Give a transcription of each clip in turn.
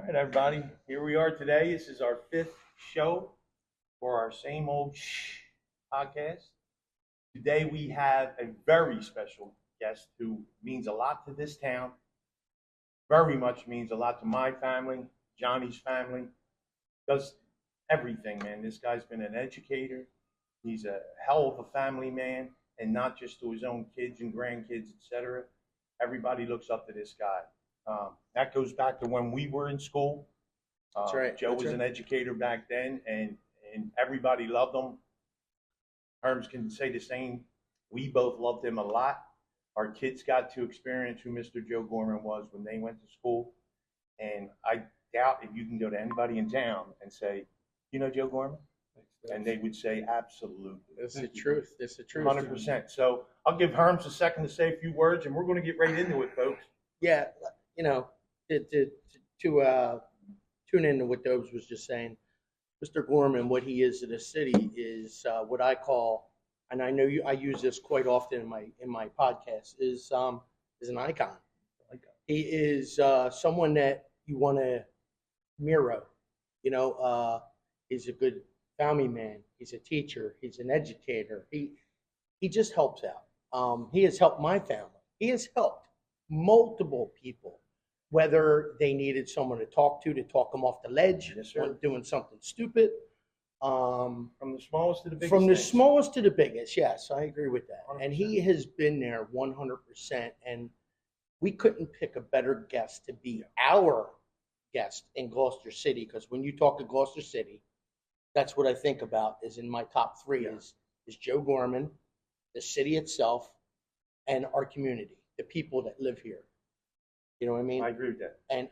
right, everybody. Here we are today. This is our fifth show for our Same Old Shh podcast. Today we have a very special guest who means a lot to this town. Very much means a lot to my family, Johnny's family. Does everything, man. This guy's been an educator. He's a hell of a family man, and not just to his own kids and grandkids, etc. Everybody looks up to this guy. That goes back to when we were in school. That's right. Joe was an educator back then, and everybody loved him. Herms can say the same. We both loved him a lot. Our kids got to experience who Mr. Joe Gorman was when they went to school. And I doubt if you can go to anybody in town and say, you know Joe Gorman? And they would say, absolutely. That's the truth. That's the truth. 100%. So I'll give Herms a second to say a few words, and we're going to get right into it, folks. Yeah, you know, to tune into what Dobes was just saying, Mr. Gorman, what he is to the city is what I call, and I know I use this quite often in my podcast, is an icon. He is someone that you want to mirror. You know, he's a good family man. He's a teacher. He's an educator. He just helps out. He has helped my family. He has helped multiple people, whether they needed someone to talk them off the ledge, yes, sir, doing something stupid. From the smallest to the biggest. From the smallest to the biggest, yes, I agree with that. 100%. And he has been there 100%. And we couldn't pick a better guest to be our guest in Gloucester City, because when you talk to Gloucester City, that's what I think about. Is in my top three is Joe Gorman, the city itself, and our community, the people that live here. You know what I mean? I agree with that. And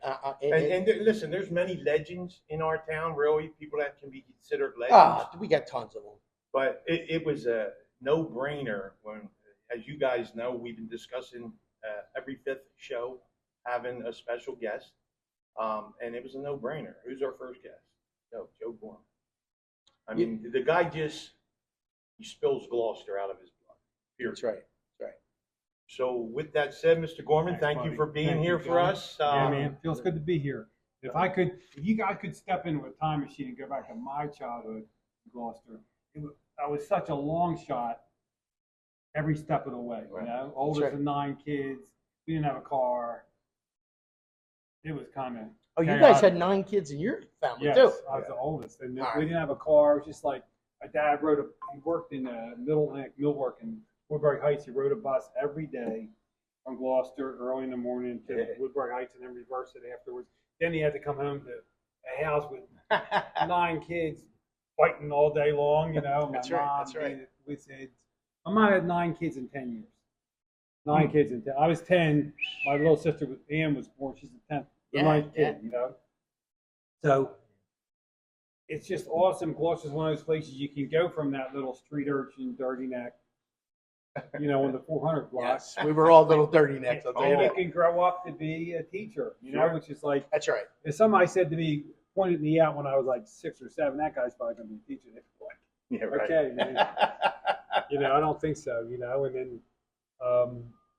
listen, there's many legends in our town, really, people that can be considered legends. We got tons of them. But it was a no-brainer when, as you guys know, we've been discussing every fifth show having a special guest. And it was a no-brainer. Who's our first guest? Joe Gorman. I mean, the guy he spills Gloucester out of his blood. Period. That's right. So with that said, Mr. Gorman, thank you for being here for us. Yeah, man, feels good to be here. If you guys could step into a time machine and go back to my childhood in Gloucester, I was such a long shot every step of the way. Right. You know, oldest of 9 kids. We didn't have a car. It was kind of. Oh, you guys had 9 kids in your family too. Yes, I was the oldest, and we didn't have a car. It was just like my dad he worked in Middle Atlantic Millwork in Woodbury Heights. He rode a bus every day from Gloucester early in the morning to Woodbury Heights and then reversed it afterwards. Then he had to come home to a house with 9 kids fighting all day long, you know. That's right. My mom had 9 kids in 10 years. 9 kids in 10. I was 10. My little sister Ann was born. She's the 10th, the 9th kid, you know. So it's just awesome. Gloucester's one of those places you can go from that little street urchin, dirty neck, you know, on the 400 block. Yes, we were all little dirty necks. I'll tell you You that. can grow up to be a teacher, you know, which is like. That's right. If somebody said to me, pointed me out when I was like 6 or 7, that guy's probably going to be a teacher. Like, Yeah, right. Okay, man. You know, I don't think so, you know, and then,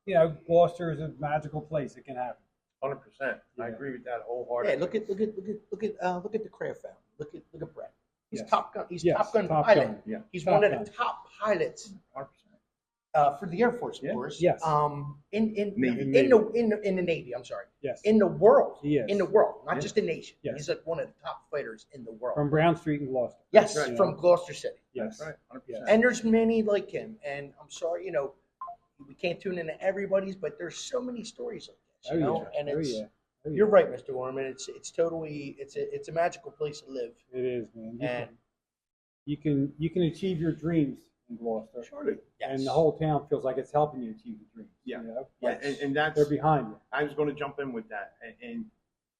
you know, Gloucester is a magical place. It can happen. 100%. I agree with that wholeheartedly. Yeah, look at the Craft family. Look at Brett. He's Yes. Top Gun. He's Yes, Top Gun Top pilot. Gun. Yeah. He's Top one of Gun. the top pilots 100%. for the Air Force, of course. Yes. In Navy. the Navy. I'm sorry. Yes. In the world. He is. In the world, not just the nation. Yes. He's like one of the top fighters in the world. From Brown Street in Gloucester. Yes, That's right. from Gloucester City. Yes. That's right. 100%. Yeah. And there's many like him. And I'm sorry, you know, we can't tune into everybody's, but there's so many stories like this, you know. And it's you're right, Mr. Gorman. It's totally it's a magical place to live. It is, man. And You can achieve your dreams in Gloucester. Surely. yes. And the whole town feels like it's helping you achieve your dreams. Yeah. You know? Yes. And that's, They're behind you. I was going to jump in with that. And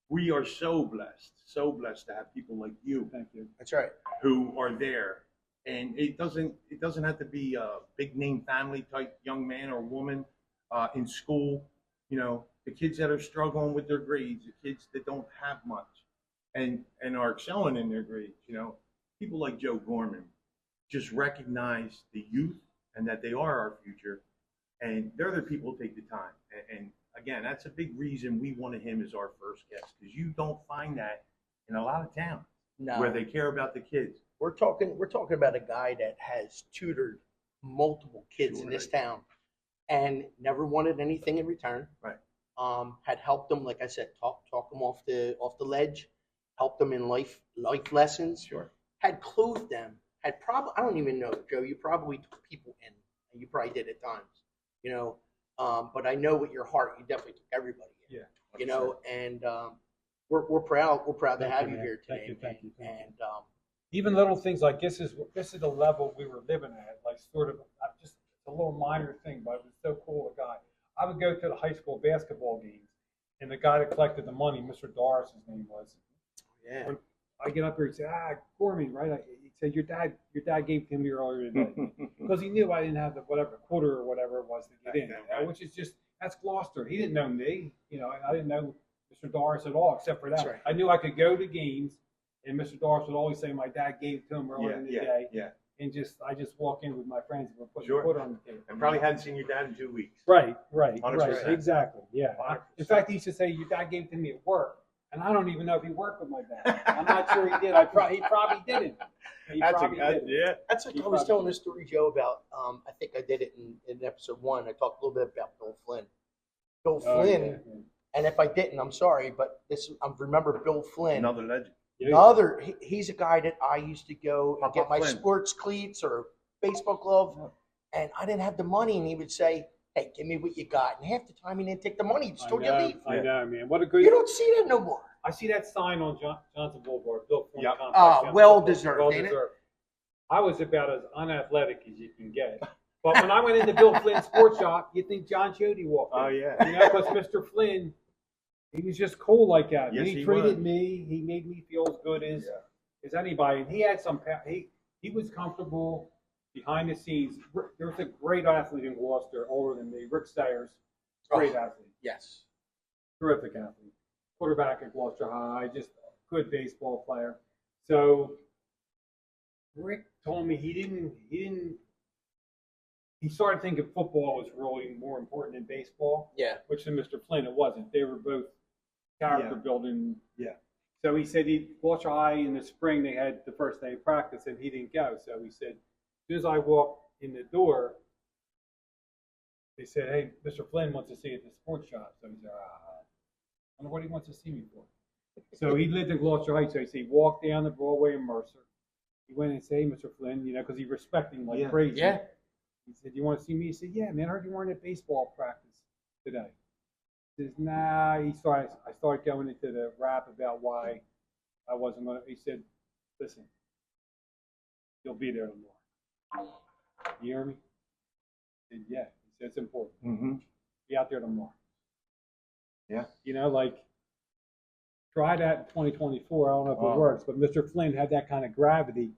we are so blessed to have people like you Thank you. That's right. who are there. And it doesn't have to be a big name family type young man or woman in school. You know, the kids that are struggling with their grades, the kids that don't have much and are excelling in their grades, you know, people like Joe Gorman just recognize the youth and that they are our future. And they're the people who take the time. And again, that's a big reason we wanted him as our first guest, because you don't find that in a lot of towns No, where they care about the kids. we're talking about a guy that has tutored multiple kids in this town and never wanted anything in return. Right. Had helped them, like I said, talk them off the ledge, helped them in life lessons. Sure. Had clothed them. Had probably, I don't even know, Joe. You probably took people in. And you probably did at times, you know. But I know with your heart, you definitely took everybody in. Yeah. You know, and we're proud. We're proud to Thank have you, you man. here today. Thank you. And Even little things like this is the level we were living at, like sort of just a little minor thing, but it was so cool. The guy, I would go to the high school basketball games, and the guy that collected the money, Mr. Doris, his name was. yeah, When I get up here and say, Gorman, right? He said, your dad gave it to me earlier today, because he knew I didn't have the whatever quarter or whatever it was to get in, Right. which is just that's Gloucester. He didn't know me, you know, I didn't know Mr. Doris at all, except for that. That's right. I knew I could go to games. And Mr. Doris would always say my dad gave it to him earlier in the day. Yeah. And I just walk in with my friends and we're putting Sure. a quarter on the table. And probably hadn't seen your dad in 2 weeks. Right. 100%. Exactly. Yeah. 100%. In fact, he used to say your dad gave it to me at work. And I don't even know if he worked with my dad. I'm not sure he did. He probably didn't. Yeah. that's like You I was probably telling this story, Joe, about. I think I did it in episode 1. I talked a little bit about Bill Flynn. Bill Flynn, and if I didn't, I'm sorry, but I remember Bill Flynn. Another legend. He's a guy that I used to go and get my Flynn. sports cleats or a baseball glove, and I didn't have the money, and he would say, "Hey, give me what you got." And half the time he didn't take the money; he just told you to leave. I know, man. What a good. You don't see that no more. I see that sign on Johnson Boulevard, Bill Flynn Yep. Complex. Well deserved, Well ain't it? deserved. I was about as unathletic as you can get. But when I went into Bill Flynn's sports shop, you think John Jody walked in. Oh, yeah. You know, because Mr. Flynn, he was just cool like that. Yes, And he he treated was. me. He made me feel as good as anybody. And he had some. He was comfortable behind the scenes. There was a great athlete in Gloucester, older than me, Rick Sayers. Great athlete, Yes. terrific athlete. Quarterback at Gloucester High, just a good baseball player. So Rick told me he started thinking football was really more important than baseball. Yeah. Which to Mr. Flynn it wasn't. They were both character building. Yeah. So he said Gloucester High in the spring they had the first day of practice and he didn't go. So he said, as soon as I walked in the door, they said, "Hey, Mr. Flynn wants to see you at the sports shop." So he said, I wonder what he wants to see me for. So he lived in Gloucester Heights. So he said he walked down the Broadway in Mercer. He went and said, "Hey, Mr. Flynn," you know, because he respected him like crazy. Yeah. He said, "You want to see me?" He said, "Yeah, man. I heard you weren't at baseball practice today." He says, "Nah." I started going into the rap about why I wasn't going to. He said, "Listen, you'll be there tomorrow. You hear me?" I said, "Yeah." He said, "It's important. Mm-hmm. Be out there tomorrow." Yeah. You know, like, try that in 2024. I don't know if it works, but Mr. Flynn had that kind of gravity.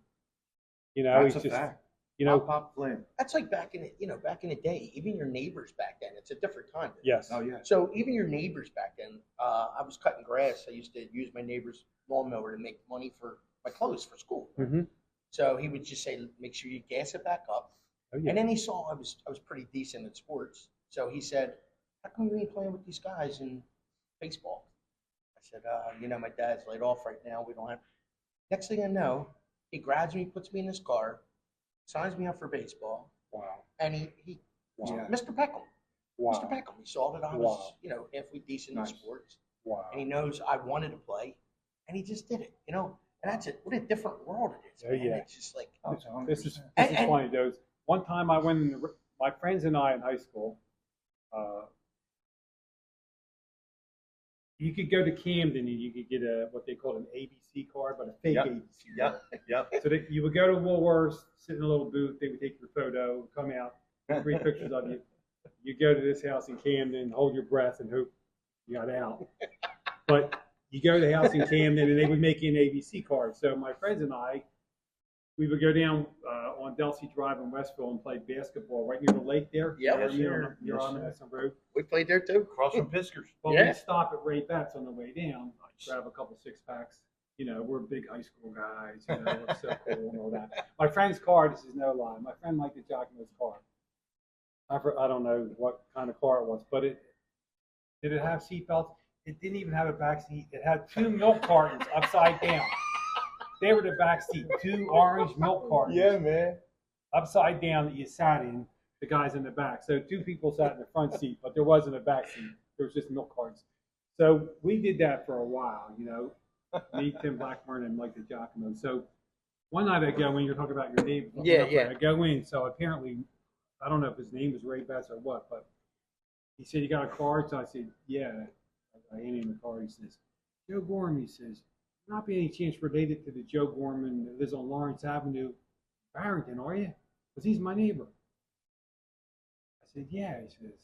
You know, That's he's a just, fact. you know, Pop Flynn. That's like back in the day. Even your neighbors back then. It's a different time. yes. Oh, yeah. So even your neighbors back then. I was cutting grass. I used to use my neighbor's lawnmower to make money for my clothes for school. Mm-hmm. So he would just say, "Make sure you gas it back up." Oh, yeah. And then he saw I was pretty decent at sports. So he said, "How come you ain't playing with these guys in baseball?" I said, "You know, my dad's laid off right now. We don't have." Next thing I know, he grabs me, puts me in his car, signs me up for baseball, Wow. and he Wow. Mr. Peckham. Wow. Mr. Peckham. He saw that I was, halfway decent Nice. in sports, Wow. and he knows I wanted to play, and he just did it. You know, and that's it. What a different world it is. Oh, Man. yeah. It's just like This is And- funny, though. One time I went in my friends and I in high school. You could go to Camden and you could get what they called an ABC card, but a fake Yep. ABC Yep. card. Yep. So that you would go to Woolworths, sit in a little booth, they would take your photo, come out, 3 pictures of you. You go to this house in Camden, hold your breath, and hope you got out. But you go to the house in Camden, and they would make you an ABC card. So my friends and I, we would go down on Delsey Drive in Westville and play basketball right near the lake there. Yep. Yes, Near sir. near Yes, on sir. Madison Road. we played there too. Across from Piskers. But Yeah. we'd stop at Ray Beck's on the way down, grab a couple 6-packs. You know, we're big high school guys. You know, we're so cool and all that. My friend's car, this is no lie. My friend liked the jockey in his car. I don't know what kind of car it was, but Did it have seatbelts? It didn't even have a back seat. It had 2 milk cartons upside down. They were the back seat, 2 orange milk cartons. Yeah, man. Upside down that you sat in, the guys in the back. So 2 people sat in the front seat, but there wasn't a back seat. There was just milk cartons. So we did that for a while, you know, me, Tim Blackburn, and Mike DiGiacomo. So one night I go in, you're talking about your neighbor. Yeah. I go in, so apparently, I don't know if his name was Ray Betts or what, but he said, "You got a card?" So I said, "Yeah." I handed him the card. He says, "Joe Gorman," he says, "not be any chance related to the Joe Gorman that lives on Lawrence Avenue, Barrington, are you? Because he's my neighbor." I said, "Yeah." He says,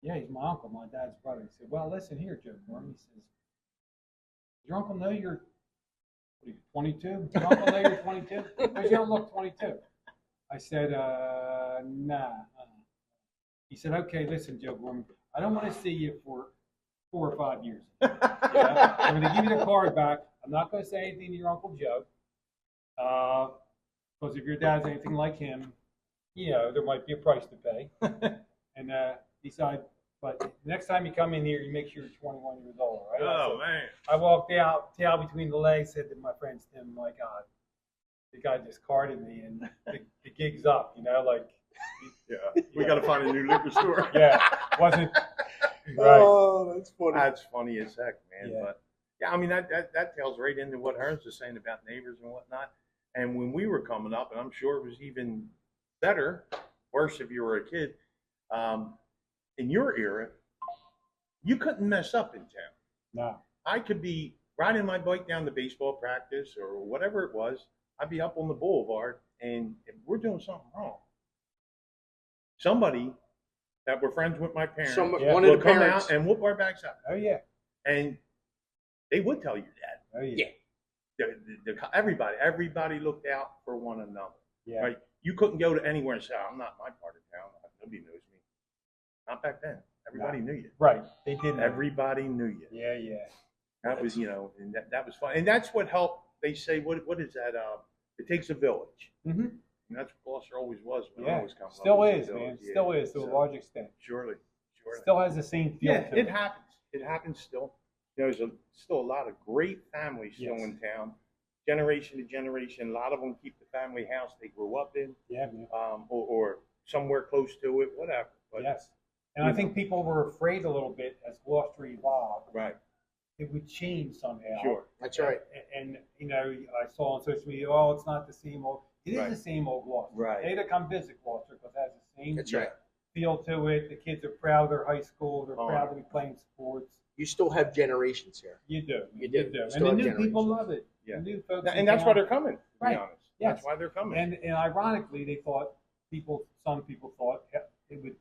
"Yeah, he's my uncle, my dad's brother." He said, "Well, listen here, Joe Gorman." He says, "Does your uncle know you're, what are you, 22? Does your uncle know you're 22? Because you don't look 22. I said, "Nah." He said, "Okay, listen, Joe Gorman, I don't want to see you for 4 or 5 years. Yeah? I'm going to give you the card back. I'm not going to say anything to your Uncle Joe. Because if your dad's anything like him, you know, there might be a price to pay." And he said, "But next time you come in here, you make sure you're 21 years old, right?" Oh, man. I walked out, tail between the legs, said to my friends, "Tim, my God, the guy just carded me, and the gig's up, you know, like." Yeah. We got to find a new liquor store. Yeah, wasn't right. Oh, that's funny. That's funny as heck, man. Yeah. But yeah, I mean that tails right into what Hearns was saying about neighbors and whatnot. And when we were coming up, and I'm sure it was even better, worse if you were a kid, in your era, you couldn't mess up in town. No. I could be riding my bike down to baseball practice or whatever it was. I'd be up on the boulevard, and if we're doing something wrong, somebody that were friends with my parents One of will the come parents. out and whoop our backs up. Oh, yeah. And they would tell you that. Oh, yeah. Everybody looked out for one another. Yeah. Right? You couldn't go to anywhere and say, "I'm not my part of town. Nobody knows me." Not back then. Everybody knew you. Right. They didn't. Everybody knew you. Yeah, yeah. That was, you know, and that was fun. And that's what helped. They say, what is that? It takes a village. Mm-hmm. And that's what Gloucester always was when I Yeah. was coming up. Still It was is, a man. village. Yeah. Still is to a So, large extent. Surely. Still has the same feel Yeah, to it happens. It happens still. You know, there's still a lot of great families still Yes. in town, generation to generation. A lot of them keep the family house they grew up in, Yeah, man. or somewhere close to it, whatever. But, Yes. And I think people were afraid a little bit as Gloucester evolved. Right. It would change somehow. Sure. That's right. And you know, I saw on social media, "Oh, it's not the same old." It is Right. the same old Gloucester. Right. They that come visit Gloucester because it has the same That's right. feel to it. The kids are proud of their high school. They're Oh. proud to be playing sports. You still have generations here. You do. You do. And Still the have new generations. people love it. Yeah. The new folks. And that's why they're coming. coming, to Right. be honest. Yes. That's why they're coming. And ironically, they thought some people thought it would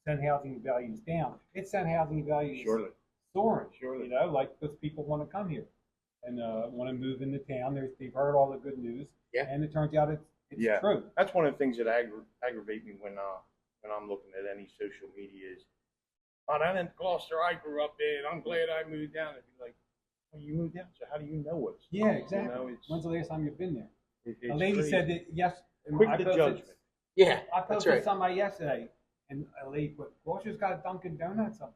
send housing values down. It sent housing values Surely. soaring. Surely. You know, like because people want to come here and want to move into town. They've heard all the good news. Yeah. And it turns out it's Yeah. true. That's one of the things that aggravate me when I'm looking at any social media is, "Oh, that ain't Gloucester I grew up in. I'm glad I moved down." It'd be like, "Well, you moved down, so how do you know it?" Yeah, exactly. You know, it's, When's the last time you've been there? it's A lady crazy. said that yes. Quick I to posted- judgment. Yeah, I that's posted right. somebody yesterday, and a lady put, "Gloucester's got a Dunkin' Donuts." I'm like,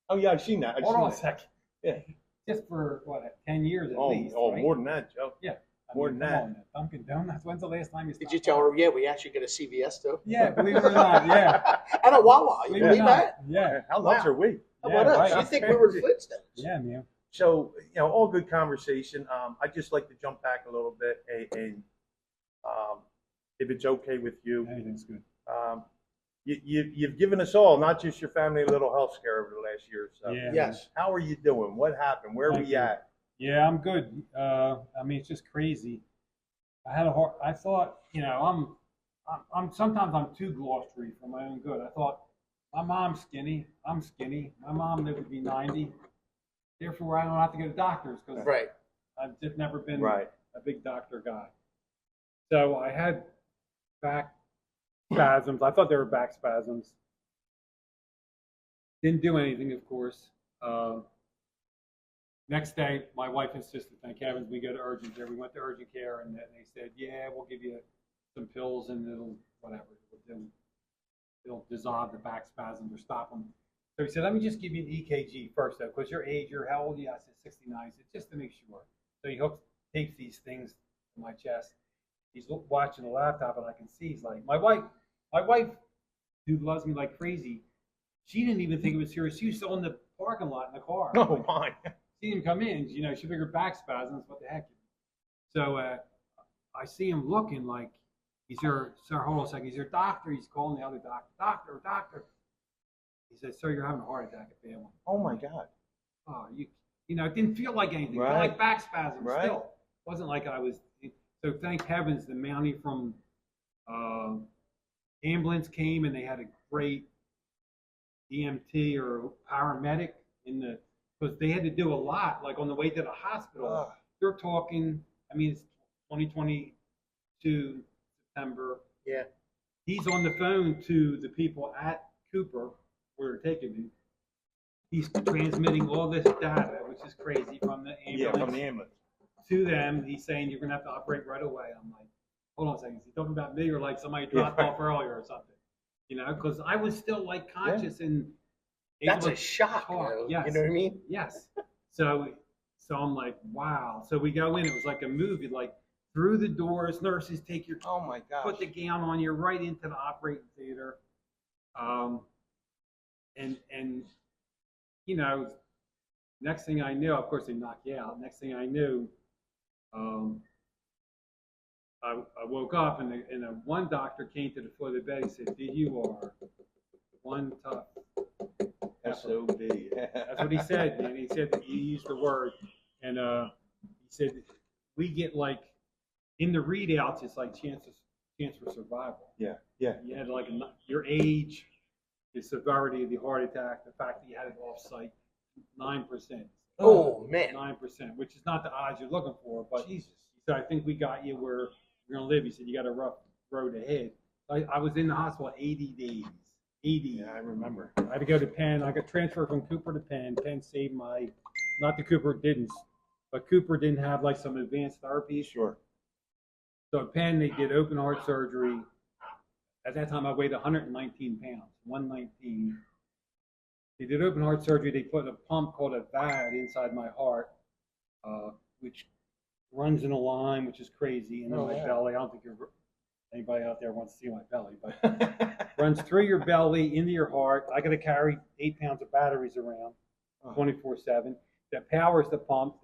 Oh yeah, I've seen that. hold on a second. Yeah. Just for what, 10 years at least. Oh, right? more than that, Joe. Yeah. more than come that. on now, Dunkin' Donuts. When's the last time you Did stopped you tell her? Yeah, we actually get a CVS too. Yeah, believe it or not. Yeah. And a Wawa. You Believe it or believe not. that? Yeah. How nuts Wow. are we? How Yeah, about us? right. You think we were the Flintstones? Yeah, man. So, all good conversation. I'd just like to jump back a little bit and if it's okay with you, Anything's good. you've given us all, not just your family, a little health scare over the last year or so. Yeah. Yes. How are you doing? What happened? Where are Thank we you. at? Yeah, I'm good. I mean, it's just crazy. I thought, I'm sometimes I'm too Gloucestery for my own good. I thought, my mom's skinny. I'm skinny. My mom lived to be 90. Therefore, I don't have to go to doctors because Right. I've just never been Right. a big doctor guy. So I had back spasms. I thought they were back spasms. Didn't do anything, of course. Next day, my wife insisted, thank heavens, we go to urgent care. We went to urgent care, and they said, yeah, we'll give you some pills, and it'll dissolve the back spasms or stop them. So he said, let me just give you an EKG first, though, because your age, how old are you? I said 69. He said, just to make sure. So he takes these things to my chest. He's watching the laptop, and I can see he's like, my wife, who loves me like crazy, she didn't even think it was serious. She was still in the parking lot in the car. Oh, my. See him come in, you know, she figured back spasms, what the heck. So I see him looking like, he's your, sir, hold on a second, he's your doctor. He's calling the other doctor, doctor. He said, sir, you're having a heart attack, a bad one. Oh, my God. Oh, you know, it didn't feel like anything. Right. It felt like back spasms Right. still. It wasn't like I was, so thank heavens the Mountie from ambulance came, and they had a great EMT or paramedic because they had to do a lot, like on the way to the hospital. They're talking, I mean, it's 2022, September. Yeah. He's on the phone to the people at Cooper, where they're taking him. He's transmitting all this data, which is crazy, from the ambulance. Yeah, from the ambulance. To them. He's saying, you're going to have to operate right away. I'm like, hold on a second. Is he talking about me, or like somebody dropped off earlier or something? You know, because I was still like conscious and That's a shock. Yes. You know what I mean? Yes. So I'm like, wow. So we go in. It was like a movie. Like through the doors, nurses take your Oh, my gosh. put the gown on you right into the operating theater. And you know, next thing I knew, of course they knock you out. Next thing I knew, I woke up, and one doctor came to the foot of the bed. He said, you are one tough S.O.S. That's what he said, man. He said that you used the word, and he said we get like in the readouts, it's like chance for survival. Yeah. You had like your age, the severity of the heart attack, the fact that you had it off site, 9%. Oh, man. 9%, which is not the odds you're looking for, but Jesus. So I think we got you where you're gonna live. He said you got a rough road ahead. I was in the hospital 80 days. 80. Yeah, I remember. I had to go to Penn. I got transferred from Cooper to Penn. Penn saved not that Cooper didn't, but Cooper didn't have like some advanced therapies. Sure. So at Penn, they did open heart surgery. At that time, I weighed 119 pounds, 119. They did open heart surgery. They put a pump called a VAD inside my heart, which runs in a line, which is crazy, and in my belly. I don't think anybody out there wants to see my belly, but runs through your belly into your heart. I got to carry 8 pounds of batteries around 24/7. That powers the pump.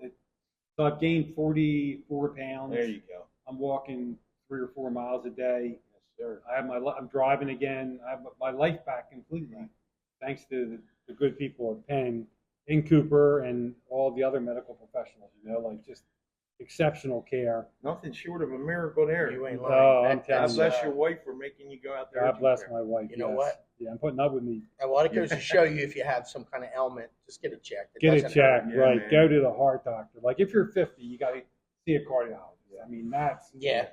So I've gained 44 pounds. There you go. I'm walking 3 or 4 miles a day. Yes, sir. I'm driving again. I have my life back completely, thanks to the good people at Penn, in Cooper, and all the other medical professionals. You know, like just exceptional care. Nothing short of a miracle there. You ain't lying. Oh, I'm telling God you. bless your wife for making you go out there. God bless my wife. You know yes. what? Yeah, I'm putting up with me. Well, it goes to show you, if you have some kind of ailment, just get it checked. Get it doesn't hurt. checked, Yeah, right? man. Go to the heart doctor. Like if you're 50, you got to see a cardiologist. I mean, Yeah.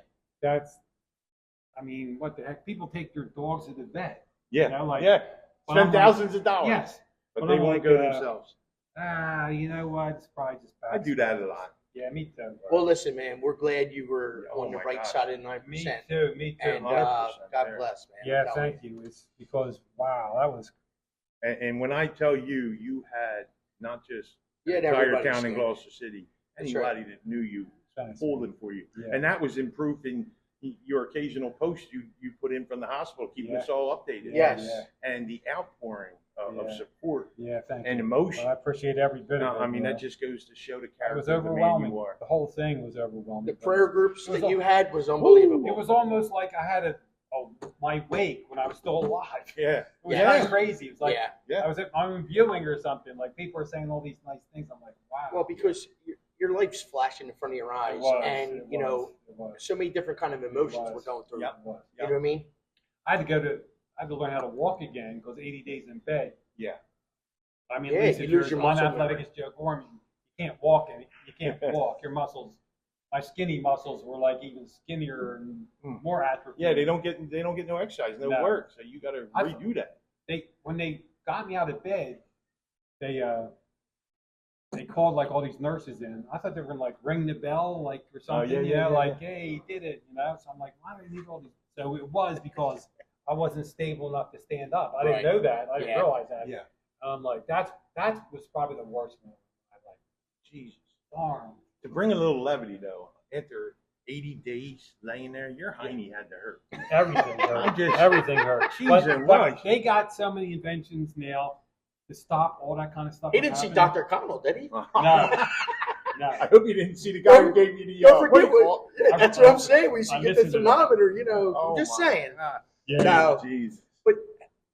I mean, what the heck? People take their dogs to the vet. Yeah. You know, like, yeah. but Spend I'm like, thousands of dollars. Yes. But But they I'm won't like, go themselves. You know what? It's probably just I do that a lot. Yeah, me too. Well, listen, man, we're glad you were Oh on the my right gosh. side of the 9%. Me too. Me too. And 100% God there. bless, man. Yeah, I'm telling thank you. It's because wow, that was And when I tell you, you had not just You had the entire everybody town in standing. Gloucester City, That's anybody that knew you fantastic. pulled it for you. Yeah. And that was improved in your occasional post you put in from the hospital, keeping us all updated. Yes. Yeah, And the outpouring of Yeah. support yeah, thank and you. emotion. Well, I appreciate every bit No, of it. I mean, you that know. just goes to show the It character was of the man overwhelming. you are. The whole thing was overwhelming. The prayer groups It was that you all- had was unbelievable. It was almost like I had my wake when I was still alive. Yeah. It was Yeah. kind of crazy. It was like Yeah. I was at my own viewing or something. Like people are saying all these nice things. I'm like, wow. Well, because your life's flashing in front of your eyes, It was, and it you know, was. so many different kind of emotions It we're was. going through. Yep. It was. You know what I mean? I had to learn how to walk again because 80 days in bed. Yeah. I mean, Yeah, at least you if lose you're your muscle unathletic memory. as Joe Gorman, you can't walk. You can't walk. Your muscles, my skinny muscles were like even skinnier and more atrophy. Yeah, they don't get no exercise, no No. work. So you got to redo that. When they got me out of bed, they called like all these nurses in. I thought they were gonna like ring the bell like or something, yeah, like hey, he did it, you know. So I'm like, why do they need all these? So it was because I wasn't stable enough to stand up. I didn't Right. know that. I didn't Yeah. realize that. Yeah. I'm like, that was probably the worst one. I like, Jesus. darn. To bring a little levity though, after 80 days laying there, your hiney had to hurt. Everything hurt. Everything hurt. Jesus But they got so many inventions now to stop all that kind of stuff. He didn't see Dr. Connell, did he? No. I hope you didn't see the guy who gave you the. Don't forget what that's what I'm saying. We should I'm get the missing it. thermometer, you know. Oh, just my saying. God. Yeah. No. Jesus. But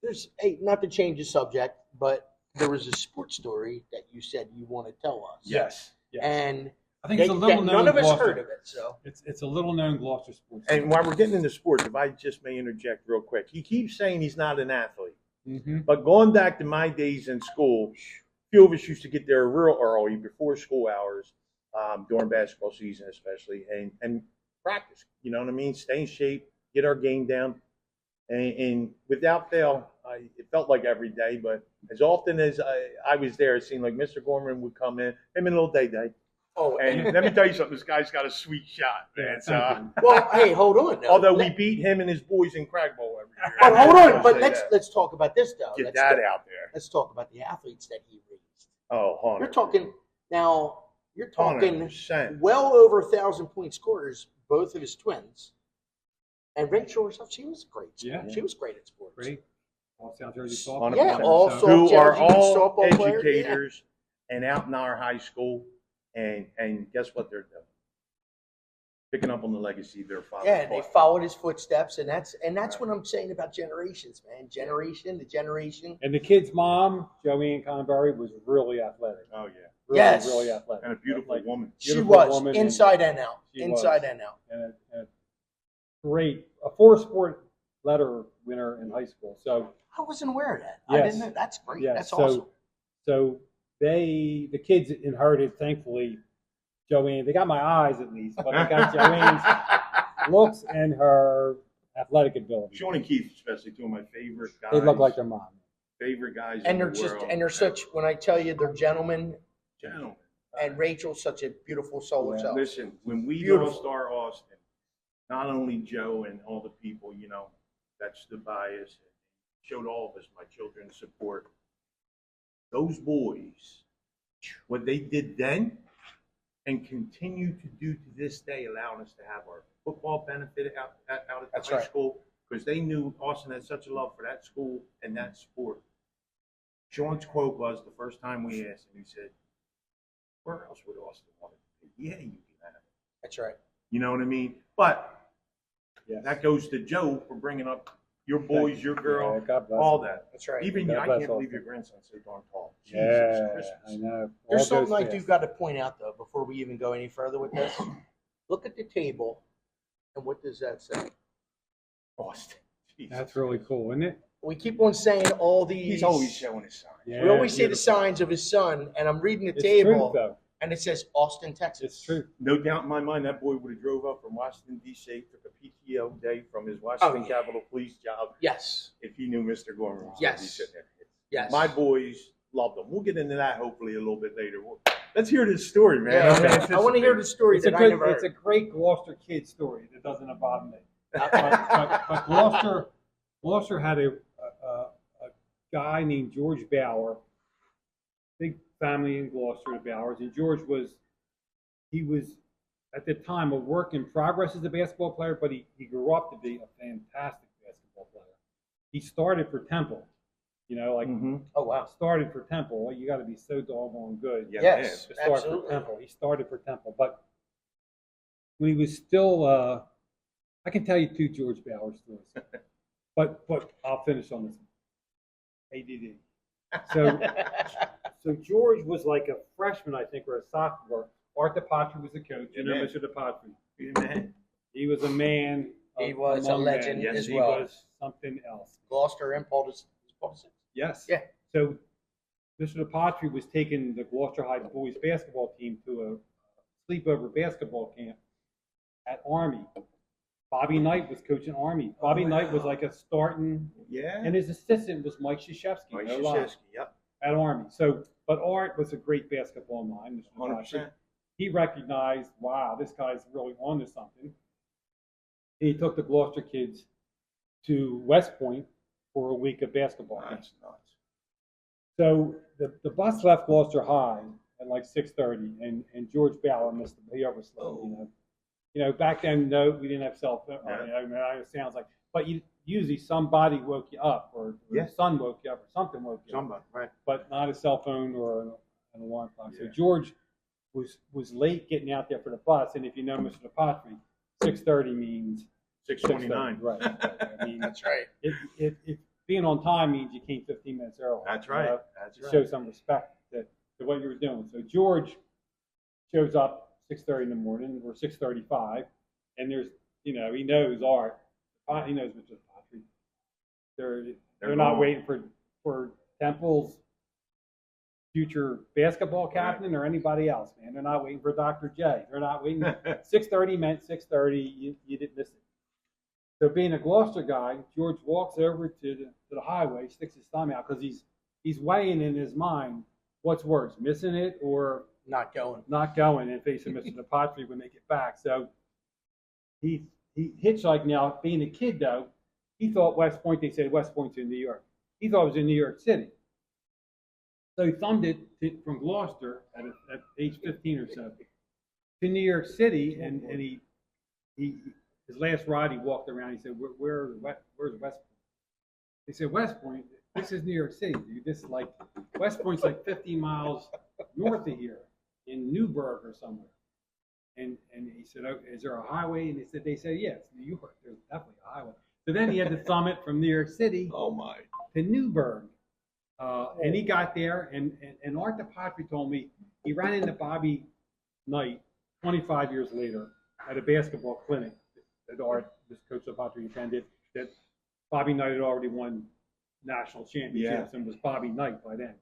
there's, hey, not to change the subject, but there was a sports story that you said you want to tell us. Yes. And I think it's a little known. none of us Gloucester. heard of it, so. It's a little known Gloucester sports. And while we're getting into sports, if I just may interject real quick, he keeps saying he's not an athlete. Mm-hmm. But going back to my days in school, a few of us used to get there real early before school hours, during basketball season especially, and practice. You know what I mean? Stay in shape, get our game down. And without fail, it felt like every day, but as often as I was there, it seemed like Mr. Gorman would come in, him and little Day-Day. Oh, And let me tell you something, this guy's got a sweet shot, man. well, hey, hold on. Though. Although we beat him and his boys in Crag Bowl every year. But hold on. But Say let's talk about this, though. get Let's that talk- out there. Let's talk about the athletes that he raised. Oh, 100%. You're talking now. You're talking 100%. well over 1,000-point scorers. Both of his twins, and Rachel herself. She was great. Yeah. She was great at sports. Great. All South Jersey softball. 100%. Yeah, all So- soft Who are Jersey all softball player, educators and out in our high school, and guess what they're doing? Picking up on the legacy of their father. Yeah, and they followed his footsteps, and that's what I'm saying about generations, man. The generation. And the kid's mom, Joanne Conberry, was really athletic. Oh yeah, Really, Yes. really athletic. and a beautiful woman. She Beautiful was woman, inside and out. She Inside was. and out. And a great, a 4-sport letter winner in high school. So I wasn't aware of that. Yes. I didn't know. That's great. yeah, That's so awesome. so the kids inherited, thankfully, Joanne. They got my eyes at least, but they got Joanne's looks and her athletic ability. Sean and Keith, especially two of my favorite guys. They look like their mom. favorite guys. And in they're the just world. and they're such. When I tell you, they're gentlemen. gentlemen. And Rachel's such a beautiful soul herself. Listen, when we Beautiful. lost our Austin, not only Joe and all the people, that stood by us, showed all of us, my children, support. Those boys, what they did then and continue to do to this day, allowing us to have our football benefit out at That's the high right. school, because they knew Austin had such a love for that school and that sport. Sean's quote was the first time we asked him, he said, where else would Austin want to be? Yeah, you can have it. That's right. You know what I mean? But Yes. that goes to Joe for bringing up your boys, your girl, Yeah, God bless all him. that. That's right. Even God I bless can't believe Austin. your grandson's so darn tall. Jesus Yeah, Christmas. I know. There's All something goes I do fast. got to point out though before we even go any further with this. Look at the table, and what does that say? Austin. Jesus. That's really cool, isn't it? We keep on saying all these. He's always showing his sign. Yeah, We always say the beautiful. signs of his son, and I'm reading the It's table, true, though. and it says Austin, Texas. It's true. No doubt in my mind, that boy would have drove up from Washington, D.C., took a PTO day from his Washington yeah. Capitol Police job Yes. if he knew Mr. Gorman was Yes. going to be sitting there. Yes. My boys loved him. We'll get into that hopefully a little bit later. Let's hear this story, man. Yeah, I'm I want to hear the story It's a that I good, never it's a heard. great Gloucester kid story that doesn't involve me. But Gloucester had a guy named George Bauer, big family in Gloucester, the Bowers, and George was at the time a work in progress as a basketball player, but he grew up to be a fantastic basketball player. He started for Temple, Oh wow. started for Temple. Well, you got to be so doggone good. Yeah, Yes, to start absolutely. for Temple. He started for Temple, but when he was still, I can tell you 2 George Bauer stories, but I'll finish on this one. ADD. So George was like a freshman, I think, or a sophomore. Art DePatri was the coach. You know, Yeah. Mr. DePatri. Man. He was a man. He was a among legend men. as He well. was something else. Gloucester and Paulus. Yes. Yeah. So Mr. DePatri was taking the Gloucester High boys basketball team to a sleepover basketball camp at Army. Bobby Knight was coaching Army. Bobby Knight was like a starting, Yeah. and his assistant was Mike Krzyzewski. Mike no lie, Krzyzewski, yep. at Army. So, but Art was a great basketball mind. Mr. DePatri. 100%. He recognized, wow, this guy's really on to something. And he took the Gloucester kids to West Point for a week of basketball. That's nuts. So the bus left Gloucester High at like 6:30, and George Bauer missed it. He overslept. Back then, no, we didn't have cell phone. It sounds like, but usually somebody woke you up, or your son woke you up, or something woke you up. Right. But not a cell phone or an alarm clock. So George was late getting out there for the bus, and if you know Mr. DePatri, 6:30 means 6:29. Right. I mean, That's right. If being on time means you came 15 minutes early. That's right. That's right. Show some respect to what you were doing. So George shows up 6:30 in the morning, or 6:35, and there's, he knows Art. He knows Mr. Patry. They're not waiting for Temple's future basketball captain or anybody else, man. They're not waiting for Dr. J. They're not waiting. 6:30 meant 6:30. You didn't miss it. So being a Gloucester guy, George walks over to the highway, sticks his thumb out, because he's weighing in his mind what's worse, missing it or Not going. and facing Mr. DePatri when they get back. So he hitchhiked. Now, being a kid though, he thought West Point. They said West Point's in New York. He thought it was in New York City. So he thumbed it from Gloucester at age 15 or so to New York City, and he his last ride he walked around. He said, "Where's West Point?" They said, "West Point. This is New York City, dude. This is like West Point's like 50 miles north of here in Newburgh or somewhere." And he said, "Oh, is there a highway?" And they said, "Yeah, it's New York. There's definitely a highway." So then he had to thumb it from New York City to Newburgh. And he got there, and Art DePatri told me he ran into Bobby Knight 25 years later at a basketball clinic that Art, this coach DePatri, attended, that Bobby Knight had already won national championships and was Bobby Knight by then.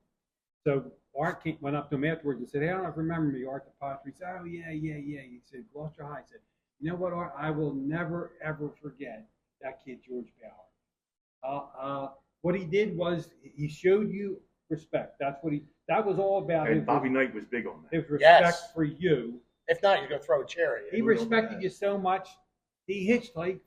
So Art went up to him afterwards and said, "Hey, I don't know if you remember me, Art DePatri." He said, "Oh, yeah." He said, "Gloucester High." He said, "You know what, Art? I will never, ever forget that kid, George Bauer. What he did was he showed you respect. That was all about And him. Bobby Knight was big on that. His respect for you. If not, he's going to throw a chair at He you. respected you so much, he hitchhiked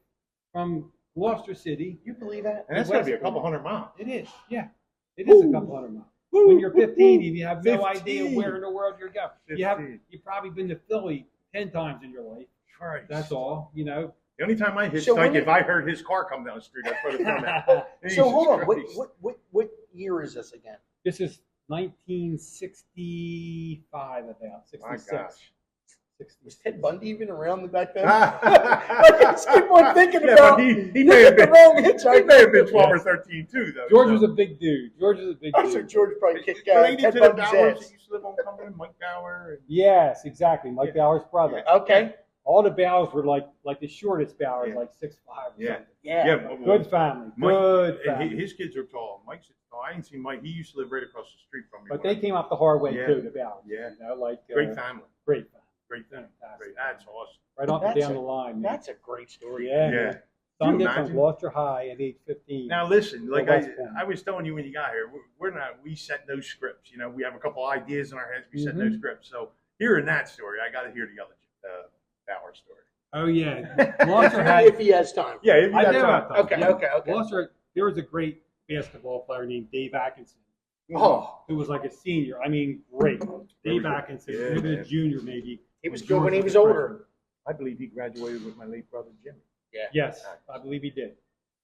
from Gloucester City. You believe that? And that's got to be a couple hundred miles. It is, yeah. It is a couple hundred miles. When you're 15 and you have no idea where in the world you're going. You've probably been to Philly 10 times in your life. Christ. That's all, The only time I hitchhiked, if I heard his car come down the street, I'd put it thumb out. So hold on. What year is this again? This is 1965, about 66. My gosh. Was Ted Bundy even around back then? I just keep on thinking about. But he may have been. wrong He hitchhiker. may have been 12 or 13 too, though. George was a big dude. I'm sure George probably kicked The lady Ted to the Bundy's Bowers ass. that used to live on Cumberland, Mike Bauer. Yes, exactly. Mike Bauer's brother. Okay. All the Bowers were like the shortest Bowers, like 6'5" or something. Yeah. Good family. Mike, Good and family. his kids are tall. Mike's tall. I ain't seen Mike. He used to live right across the street from me. But they came up the hard way Yeah. too, the Bowers. Yeah. Great family. Great family. Great family. Fantastic. That's awesome. Right up and That's down the line. Man. That's a great story. Yeah. Yeah. Thumbed it from imagine? Gloucester High at age 15. Now listen, like West Point. I was telling you when you got here, we set no scripts. We have a couple ideas in our heads. We set no scripts. So hearing that story, I got to hear the other Bauer story. Oh yeah, Gloucester had. If he has time. Yeah, if you I got do time. have time. Okay. Gloucester, there was a great basketball player named Dave Atkinson, Oh, who was like a senior. I mean, great. Dave Atkinson, Yeah, maybe a man. junior, maybe. he was good when he was older. I believe he graduated with my late brother Jimmy. Yes, I believe he did.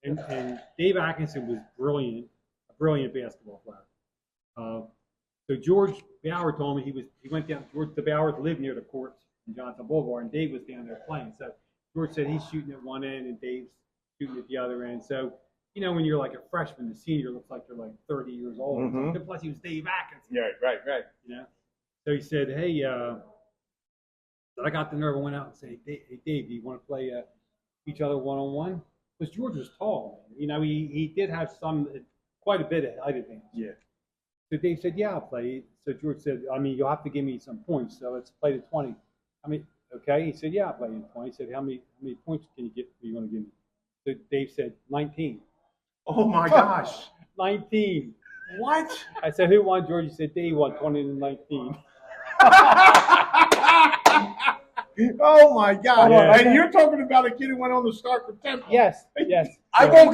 And Dave Atkinson was brilliant, a brilliant basketball player. So George Bauer told me he went down. The Bauers lived near the courts in Johnson Boulevard, and Dave was down there playing. So George said he's shooting at one end and Dave's shooting at the other end. So when you're like a freshman, the senior looks like they're like 30 years old. Mhm. And plus, he was Dave Atkinson. Yeah, right. So he said, "Hey, I got the nerve. I went out and said, hey, Dave, do you want to play each other one-on-one?" Because George was tall. He did have quite a bit of height advantage. Yeah. So Dave said, "Yeah, I'll play." So George said, "You'll have to give me some points. So let's play to 20." Okay. He said, "Yeah, I'll play you 20." He said, "How many points can you get? Are you going to give me?" So Dave said, 19. Oh my gosh. 19. What? I said, "Who won?" George. He said, "Dave won 20 to 19." Oh my God! Yeah. And you're talking about a kid who went on to start for Temple. Yes. I won't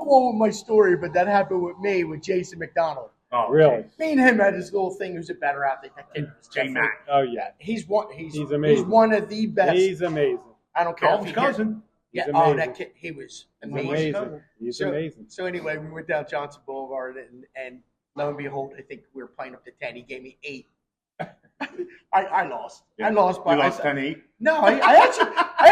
go with my story, but that happened with me with Jason McDonald. Oh, Really? Me and him had this little thing. Who's a better athlete? That kid was J Mac. Oh yeah, He's one. He's He's amazing. one of the best. he's amazing. I don't care. Dalton's if he hit- cousin. Yeah. He's Oh, amazing. that kid. He was He's amazing. amazing. He's So- amazing. So anyway, we went down Johnson Boulevard, and lo and behold, I think we were playing up to 10. He gave me 8. I lost. Yeah. I lost by You lost 10-8? No, I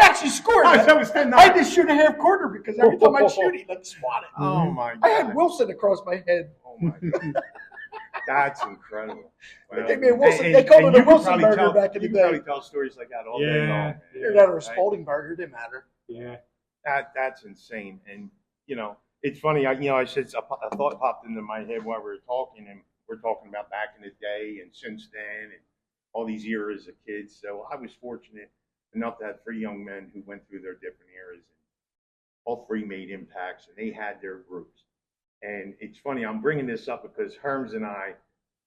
actually scored. Oh, so it was 10-9. I had to shoot a half quarter because every time I shoot, he let swat it. Oh my God. I had Wilson across my head. Oh my God. That's incredible. They gave me a Wilson. They called it a you could Wilson probably burger tell- back in the You can probably day. tell stories like that all day Yeah, long. Either that or a Spalding burger, didn't matter. Yeah. That's insane. And it's funny. I said a thought popped into my head while we were talking, and we're talking about back in the day and since then, and all these eras of kids. So I was fortunate enough to have 3 young men who went through their different eras, and all 3 made impacts, and they had their groups. And it's funny. I'm bringing this up because Herms and I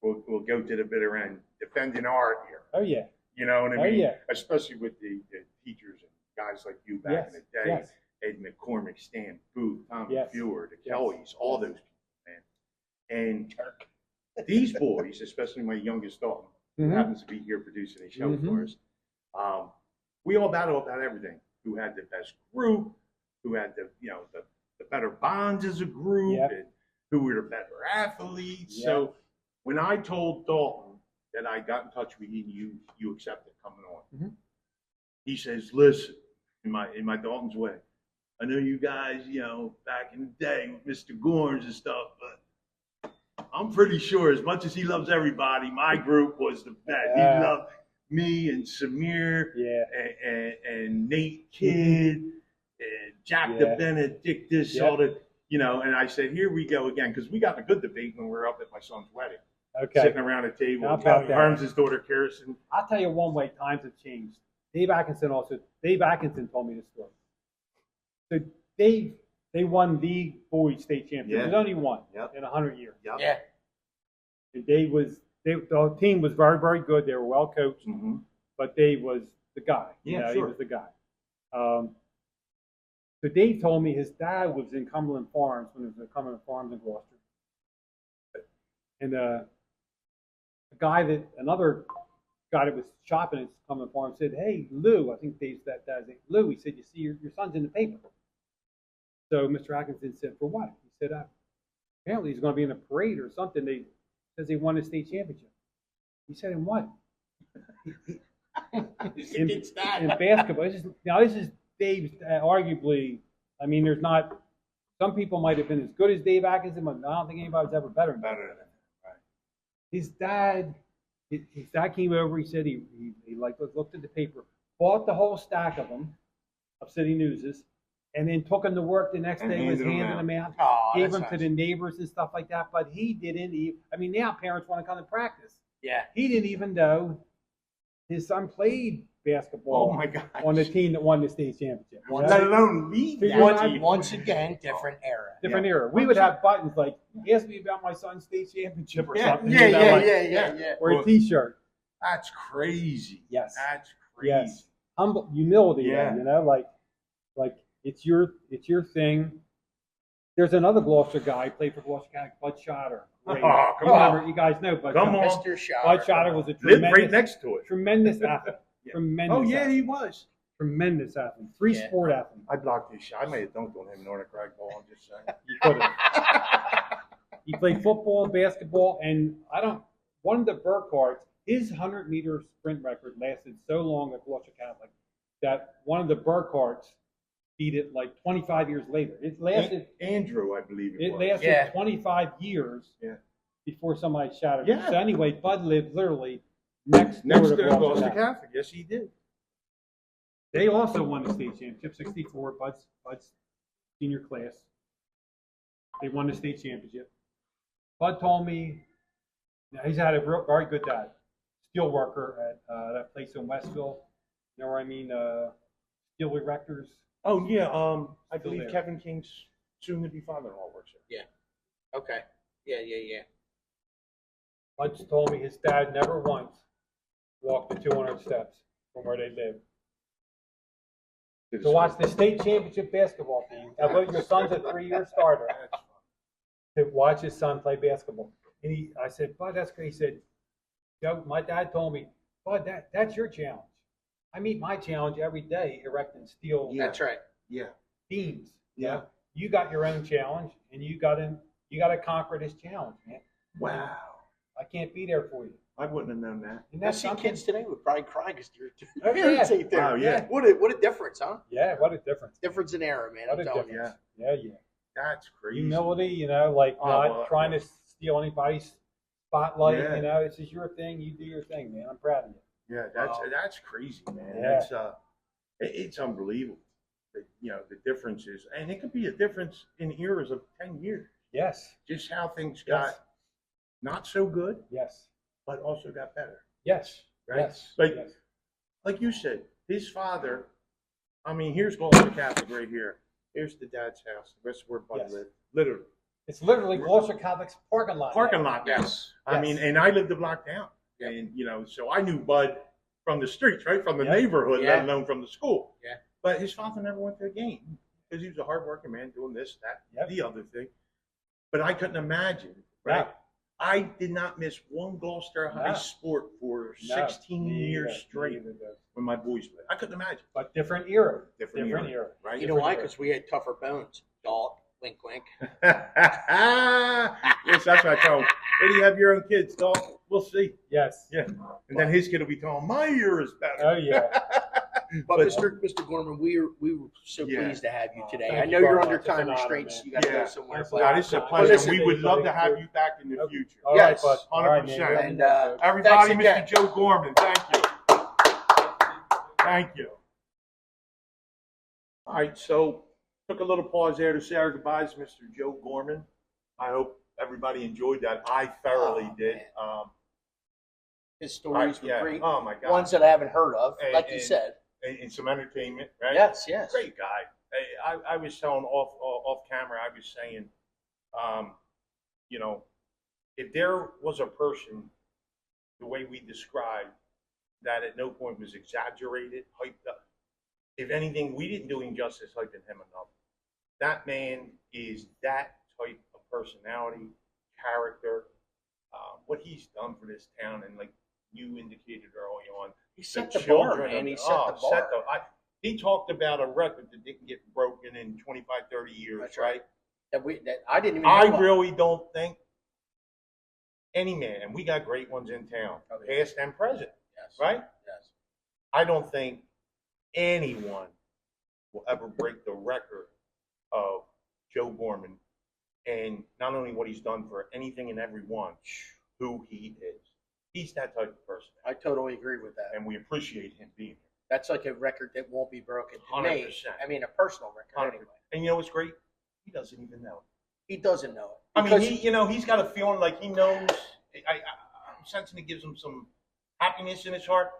will go to the bitter end defending our era. Oh yeah. You know what I Oh, mean? yeah. Especially with the teachers and guys like you back Yes. in the day. Yes. Ed McCormick, Stan Booth, Tommy Yes. Fewer, the Yes. Kellys, all those people, man. And these boys, especially my youngest Dalton, who Mhm. happens to be here producing a show Mhm. for us, we all battle about everything. Who had the best group, who had the better bonds as a group, Yep. and who were the better athletes. Yep. So when I told Dalton that I got in touch with you, you accepted coming on. Mhm. He says, "Listen, in my Dalton's way, I know you guys, back in the day with Mr. Gorms and stuff, but I'm pretty sure as much as he loves everybody, my group was the best. He loved me and Samir Yeah. and Nate Kidd and Jack the Yeah. Benedictus, Yeah. all the, and I said, here we go again, because we got a good debate when we were up at my son's wedding, Okay. sitting around a table. How about that? Herms' daughter, Kirsten. I'll tell you one way times have changed. Dave Atkinson told me this story. So they won the boys state championship. Yeah. There's only one Yep. in 100 years. Yep. Yeah. And the team was very, very good. They were well coached, Mm-hmm. but Dave was the guy. Yeah, He sure. was the guy. So Dave told me his dad was in Cumberland Farms when it was Cumberland Farms in Gloucester. And another guy that was shopping at Cumberland Farms said, "Hey, Lou," I think Dave's dad's name, Lou, he said, "You see, your son's in the paper." So Mr. Atkinson said, "For what?" He said, "Apparently he's going to be in a parade or something. They says he won the state championship." He said, "In what?" in basketball. This is Dave's, arguably, I mean, there's not, some people might have been as good as Dave Atkinson, but I don't think anybody's ever better than Better than that. Right. his dad came over. He said he looked at the paper, bought the whole stack of them, of City Newses, and then took them to work the next And day, was handed 'em handing them out, Oh, gave that's them to nice. the neighbors and stuff like that. But he didn't even, I mean, now parents want to come to practice. Yeah. He didn't even know his son played basketball Oh my gosh. on the team that won the state championship. you Once know? Let alone lead So that you're team. Once again, different era. Different Yeah. era. We would have buttons like, "Ask me about my son's state championship" or Yeah. something. Yeah, you know, yeah, like- yeah. Or a T-shirt. That's crazy. Yes. That's crazy. Yes. Humble humility. Yeah. You know, like it's your thing. There's another Gloucester guy played for Gloucester County, Bud Schotter. Great. Oh, come Remember, on. you guys know Bud. Come Schotter. on. Mr. Shaw. Bud Schotter was a Lived tremendous, right next to it. tremendous athlete. Yeah. Tremendous. Oh, yeah, athlete. he was. Tremendous athlete. Three Yeah. sport athlete. I blocked his shot. I may have dunked on him, Nordic Rag Ball. I'm just saying. You could have. He played football, basketball, and one of the Burkharts, his 100-meter sprint record lasted so long at Gloucester Catholic that one of the Burkharts beat it like 25 years later. It lasted Andrew, I believe it was. 25 years Yeah. before somebody shattered Yeah. it. So anyway, Bud lived literally next Next door to to Gloucester Gloucester Catholic. Catholic. Yes, he did. They also won the state championship, 64, Bud's senior class. They won the state championship. Bud told me, now he's had a very good dad, steel worker at that place in Westville. You know where I mean? Steel erectors. Oh, yeah. I Still believe there. Kevin King's soon-to-be father-in-law works there. Okay. Yeah. Bud told me his dad never once walked the 200 steps from where they lived. To watch the state championship basketball team. Now, your son's a 3-year starter. That's fun. To watch his son play basketball. And I said, Bud, that's great. He said, Joe, my dad told me, Bud, that's your challenge. I meet my challenge every day, erecting steel That's right. Yeah. beams. Yeah. You got your own challenge, and you got to conquer this challenge, man. Wow. I can't be there for you. I wouldn't have known that. And I that's see something. kids today would probably cry because Oh, your yeah. ain't there. Oh, yeah. What a difference, huh? Yeah, what a difference. Difference in era, man. What I'm a telling you. difference. Yeah. That's crazy. Humility, like Oh, not well, trying to steal anybody's spotlight. Yeah. This is your thing. You do your thing, man. I'm proud of you. Yeah, that's crazy, man. Yeah. That's it's unbelievable. The differences, and it could be a difference in eras of 10 years. Yes. Just how things Yes. got not so good, Yes. but also got better. Yes. Right? Yes. Like you said, his father. I mean, here's Gloucester Catholic right here. Here's the dad's house. The rest of where Bud Yes. lived. Literally. It's literally Gloucester Catholic's parking lot. Parking now. lot. Yes. I mean, and I lived a block down. Yep. And, so I knew Bud from the streets, right? From the Yeah. neighborhood, Yeah. let alone from the school. Yeah. But his father never went to a game because he was a hardworking man doing this, that, Yep. the other thing. But I couldn't imagine, right? No. I did not miss one Gloucester high No. sport for No. 16 Me years either. straight Me either. when my boys played. I couldn't imagine. But different era. Different era. Right? You know why? Because we had tougher bones. Dog. Wink, wink. Yes, that's what I tell him. Where do you have your own kids, dog? We'll see. Yes. Yeah. And then his kid will be telling my year is better. Oh, yeah. But But- Mr. Gorman, we were so Yeah. pleased to have you today. Thank I you know you're very under much. It's an time honor, restraints. man. You got to Yeah. go somewhere. That's But God, it's a Well, pleasure. listen, We would love to have you back in the Okay. future. All Yes. right, bud. All right, man. 100%. And, Everybody, thanks Mr. again. Joe Gorman, thank you. Thank you. All right, so took a little pause there to say our goodbyes, Mr. Joe Gorman. I hope everybody enjoyed that. I thoroughly Oh, did. man. His stories were Yeah. great. Oh my God. Ones that I haven't heard of, And- like you and- said. And some entertainment, right? Yes, yes. Great guy. Hey, I was telling off camera. I was saying, if there was a person, the way we described, that at no point was exaggerated, hyped up. If anything, we didn't do injustice hyping him enough. That man is that type of personality, character. What he's done for this town, and like you indicated early on, He set the the bar, children man. of- He set the bar. he talked about a record that didn't get broken in 25, 30 years, That's right? That I didn't even know I of. really don't think any man, and we got great ones in town, Oh, yeah. past and present, Yes. right? Yes. I don't think anyone will ever break the record of Joe Gorman, and not only what he's done for anything and everyone, who he is. He's that type of person, I totally agree with that. and we appreciate him being here. That's like a record that won't be broken to 100%. me. I mean, a personal record 100%. anyway. And you know what's great? He doesn't even know it. He doesn't know it. I mean, Because he's got a feeling like he knows. I'm sensing it gives him some happiness in his heart,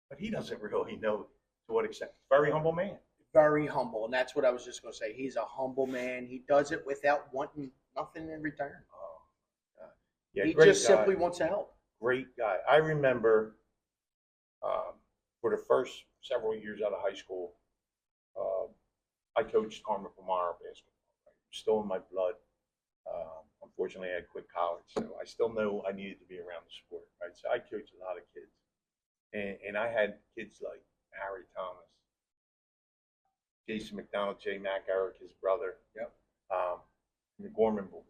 but he doesn't really know to what extent. Very humble man. very humble, and that's what I was just going to say. He's a humble man. He does it without wanting nothing in return. Oh, God. Yeah, He great just guy. simply wants to help. Great guy. I remember for the first several years out of high school, I coached Carmen Pomara basketball. Right? Still in my blood. Unfortunately, I quit college, so I still know I needed to be around the sport. Right, so I coached a lot of kids, and I had kids like Harry Thomas, Jason McDonald, Jay Mack, Eric, his brother. Yep. And the Gorman boys.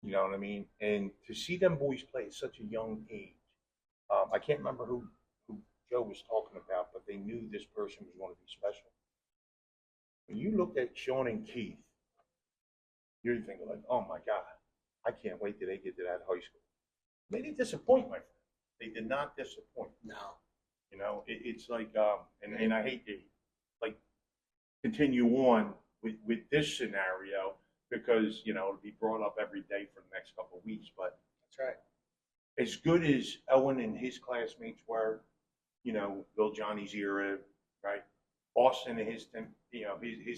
You know what I mean? And to see them boys play at such a young age, I can't remember who Joe was talking about, but they knew this person was going to be special. When you looked at Sean and Keith, you're thinking like, oh my God, I can't wait till they get to that high school. They didn't disappoint, my friend. They did not disappoint. No. You know, it's like, and I hate to like continue on with this scenario because, you know, it'll be brought up every day for the next couple of weeks. But That's right. as good as Owen and his classmates were, you know, Bill Johnny's era, right? Austin and his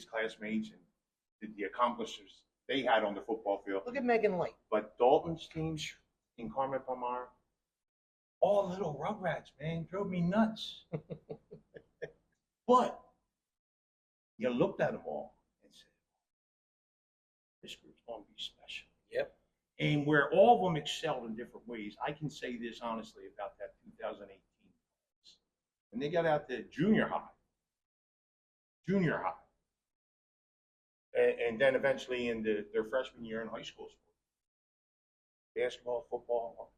classmates and the accomplishments they had on the football field. Look at Megan Light. But Dalton's team in Carmen Palmar, all little rugrats, man, drove me nuts. But you looked at them all and said, this group's going to be special. Yep. And where all of them excelled in different ways, I can say this honestly about that 2018 class. When they got out to junior high, and then eventually into their freshman year in high school sports, basketball, football,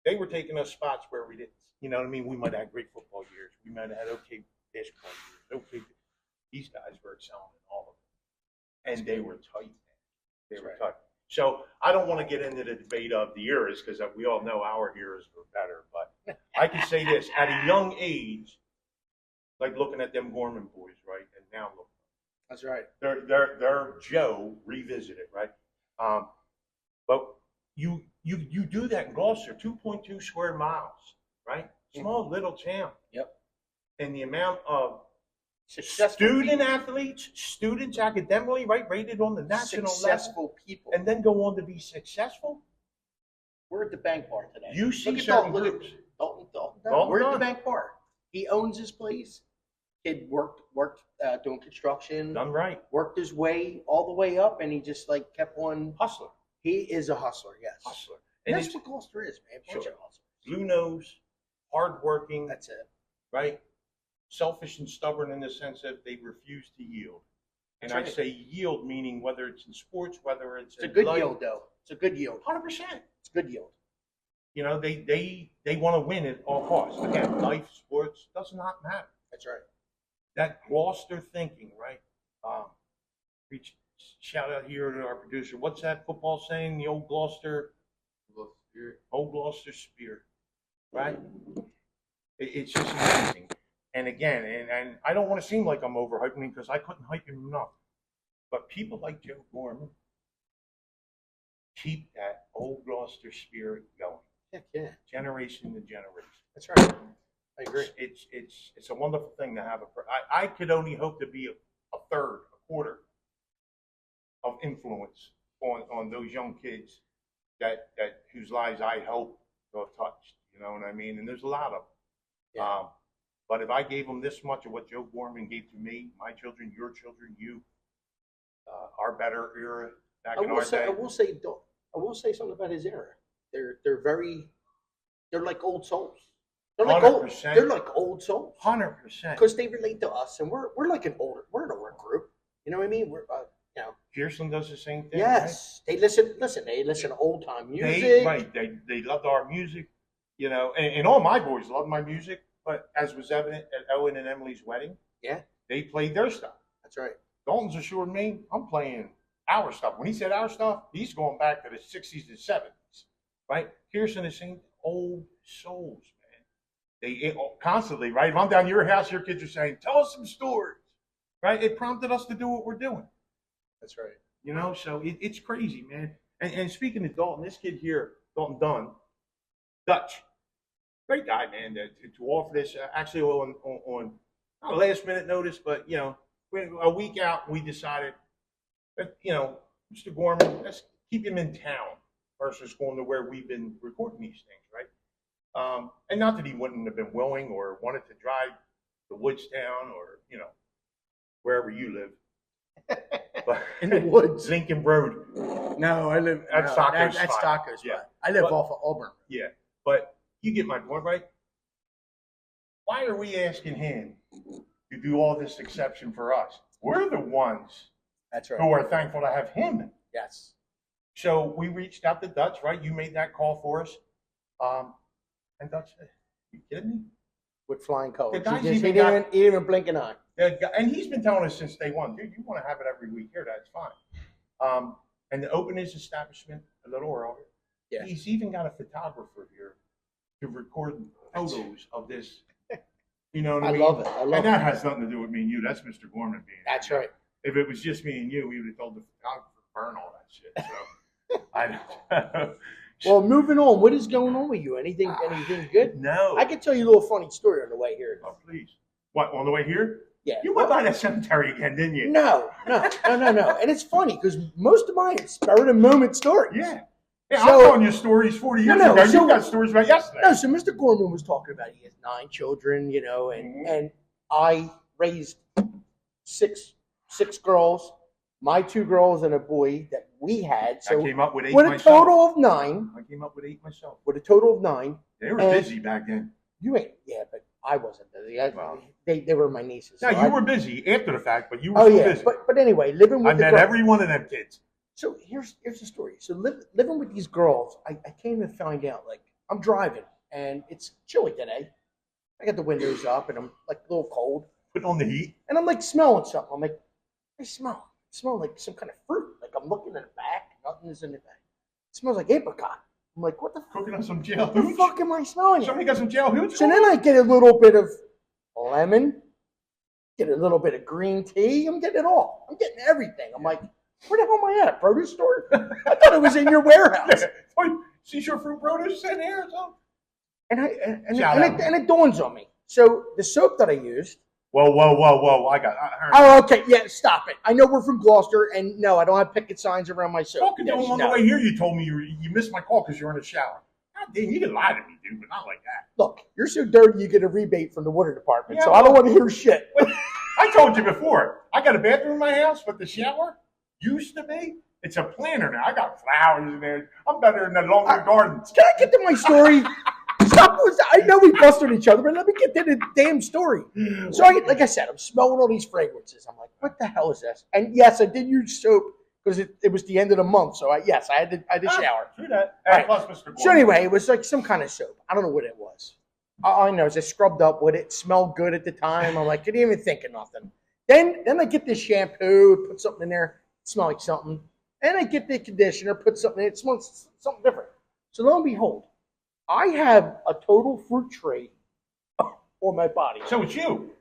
they were taking us spots where we didn't. You know what I mean? We might have had great football years. We might have had okay basketball years. Okay, these guys were excelling in all of them, and they were tight. They were tight. So I don't want to get into the debate of the eras because we all know our eras were better. But I can say this: at a young age, like looking at them Gorman boys, right, and now look. That's right. They're Joe revisited, right? But you do that in Gloucester, 2.2 square miles, right? Small little town. Yep. And the amount of Successful student people. athletes, students academically, right, rated on the national Successful level, people. and then go on to be successful. We're at the bank bar today. You see look at certain Dalton, groups. Dalton. We're at the bank bar. He owns his place. Kid worked doing construction. Done right. Worked his way all the way up, and he just like kept on. Hustler. He is a hustler, yes. Hustler. And And that's what Gloucester is, man. Bunch Sure. of hustlers. blue nose, hardworking, That's it. right? Selfish and stubborn in the sense that they refuse to yield. And That's I right. say yield meaning whether it's in sports, whether it's It's a in good life, yield, though. It's a good yield. 100%. It's a good yield. You know, they want to win at all costs. Again, life, sports, does not matter. That's right. That Gloucester thinking, right? Shout out here to our producer. What's that football saying? The old Gloucester spirit. Old Gloucester spirit, right? It's just amazing. And again, and I don't want to seem like I'm overhyping because I couldn't hype him enough. But people like Joe Gorman keep that old Gloucester spirit going, Heck yeah. generation to generation. That's right. I agree. It's a wonderful thing to have. I could only hope to be a third, a quarter of influence on those young kids that whose lives I hope to have touched. You know what I mean? And there's a lot of them. Yeah. But if I gave them this much of what Joe Gorman gave to me, my children, your children, you, our better era back in our day. I will say something about his era. They're like old souls. They're like 100%. They're like old souls 100%. because they relate to us, and we're like an older group. You know what I mean? We're Pearson does the same thing. yes. They listen. They listen to old time Right? music. They loved our music, you know, and all my boys loved my music. But as was evident at Owen and Emily's wedding, Yeah. they played their stuff. That's right. Dalton's assured me I'm playing our stuff. When he said our stuff, he's going back to the 60s and 70s, right? Pearson is saying old souls, man. They constantly, right? If I'm down at your house, your kids are saying, tell us some stories, right? It prompted us to do what we're doing. That's right. You know, so it's crazy, man. And speaking of Dalton, this kid here, Dalton Dunn, Dutch, great guy, man, to offer this. Actually, on not a last minute notice, but you know, a week out, we decided that you know, Mr. Gorman, let's keep him in town versus going to where we've been recording these things, right? And not that he wouldn't have been willing or wanted to drive to Woodstown or you know, wherever you live. But In the woods. Lincoln Road. No, I live. That's Taco's That's spot. Taco's. Yeah. I live But- off of Auburn. Yeah, but you get my point, right? Why are we asking him to do all this exception for us? We're the ones That's who right. are thankful to have him. Yes. So we reached out to Dutch, right? You made that call for us. And Dutch said, you kidding me? With flying colors. The guy's He even didn't even blink an eye. And he's been telling us since day one, dude, you want to have it every week here, that's fine. And to open his establishment a little earlier, Yeah. he's even got a photographer here to record photos of this. You know what I I mean? love it. I love And that it. has nothing to do with me and you. That's Mr. Gorman being. That's here. right. If it was just me and you, we would have told the photographer to burn all that shit. So I don't. Well, moving on. What is going on with you? Anything good? No. I can tell you a little funny story on the way here. Oh, please. What, on the way here? Yeah. You went by that cemetery again, didn't you? No. And it's funny because most of mine is spur of the moment stories. Yeah. Yeah, So- I'm telling you stories 40 years No, ago. so- You got stories about yesterday. No, so Mr. Gorman was talking about he has 9 children, you know, and Mhm. and I raised six girls, my 2 girls and a boy that we had. So I came up with 8 with a myself. total of 9. I came up with 8 myself. With a total of 9. They were And busy back then. You ain't, yeah, but I wasn't busy. Wow. They were my nieces. No, so you were busy after the fact, but you were Oh still yeah, busy. but anyway, living with I the met girl- every one of them kids. So here's the story. So living with these girls, I came to find out, like, I'm driving and it's chilly today. I got the windows up and I'm like a little cold. Put on the heat. And I'm like smelling something. I'm like, I smell like some kind of fruit. Like I'm looking in the back, nothing is in the back. It smells like apricot. I'm like, what the Cooking up some jail What the hooch. fuck am I smelling? Somebody got some jail hooch. So then I get a little bit of lemon, get a little bit of green tea. I'm getting it all. I'm getting everything. I'm like, where the hell am I at? A produce store? I thought it was in your warehouse. Seashore fruit produce in here or something? And it dawns on me. So the soap that I used. Whoa. I heard. Oh, okay. Yeah, stop it. I know we're from Gloucester, and no, I don't have picket signs around my soap. Talking to him on the way here, you told me you missed my call because you were in the shower. God damn, you can lie to me, dude, but not like that. Look, you're so dirty, you get a rebate from the water department, Yeah, so I don't want to hear shit. I told you before, I got a bathroom in my house, but the shower used to be. It's a planter now. I got flowers in there. I'm better than the longer gardens. Can I get to my story? Stop. I know we busted each other, but let me get to the damn story. So, like I said, I'm smelling all these fragrances. I'm like, what the hell is this? And yes, I did use soap because it was the end of the month. So, I had to shower. True that. Right. Plus, Mr. Gorman. So, anyway, it was like some kind of soap. I don't know what it was. All I know is I scrubbed up with it. It smelled good at the time. I'm like, didn't even think of nothing. Then I get this shampoo, put something in there, smell like something. And I get the conditioner, put something in it, smells something different. So lo and behold, I have a total fruit tree on my body. So it's you.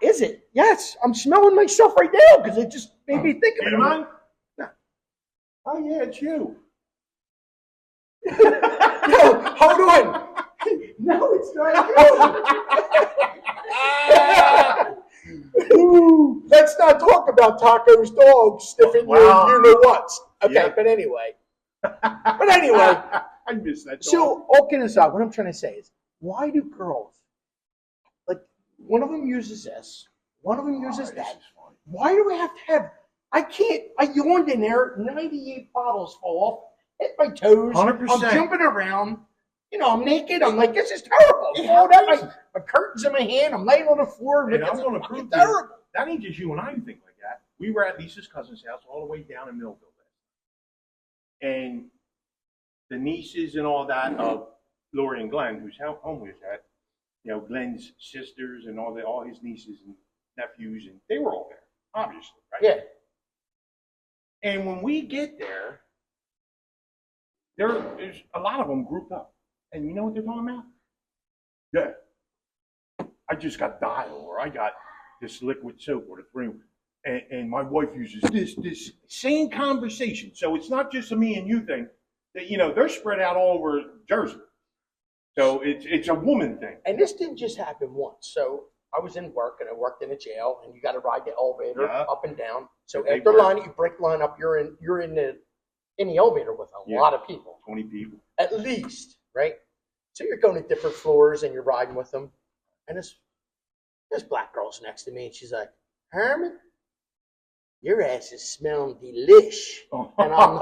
Is it? Yes. I'm smelling myself right now because it just made me think of it. You mind? No. Oh, yeah, it's you. No, hold on. No, it's not you. Let's not talk about Taco's dog sniffing you know what. Okay, Yeah. but anyway. I miss that dog. So, all kidding aside, what I'm trying to say is, why do girls, like, one of them uses this, one of them uses that. Why do we have to have, I yawned in there, 98 bottles fall off, hit my toes. 100%. I'm jumping around. You know, I'm naked. I'm like, this is terrible. You know, my curtains in my hand. I'm laying on the floor. And I'm going to prove to you, that ain't just you and I who think like that. We were at Lisa's cousin's house all the way down in Millville. And the nieces and all that of Lori and Glenn, whose home we was at, you know, Glenn's sisters and all his nieces and nephews, and they were all there, obviously, right? Yeah. And when we get there, there's a lot of them grouped up. And you know what they're talking about? Yeah. I just got dial, or I got this liquid soap, or the cream. And my wife uses this same conversation. So it's not just a me and you thing. That, you know, they're spread out all over Jersey. So it's a woman thing. And this didn't just happen once. So I was in work, and I worked in a jail, and you got to ride the elevator up and down. So after you break line up, you're in the elevator with a lot of people. 20 people. At least, right? So you're going to different floors, and you're riding with them. And this black girl's next to me, and she's like, Herman, your ass is smelling delish. And I'm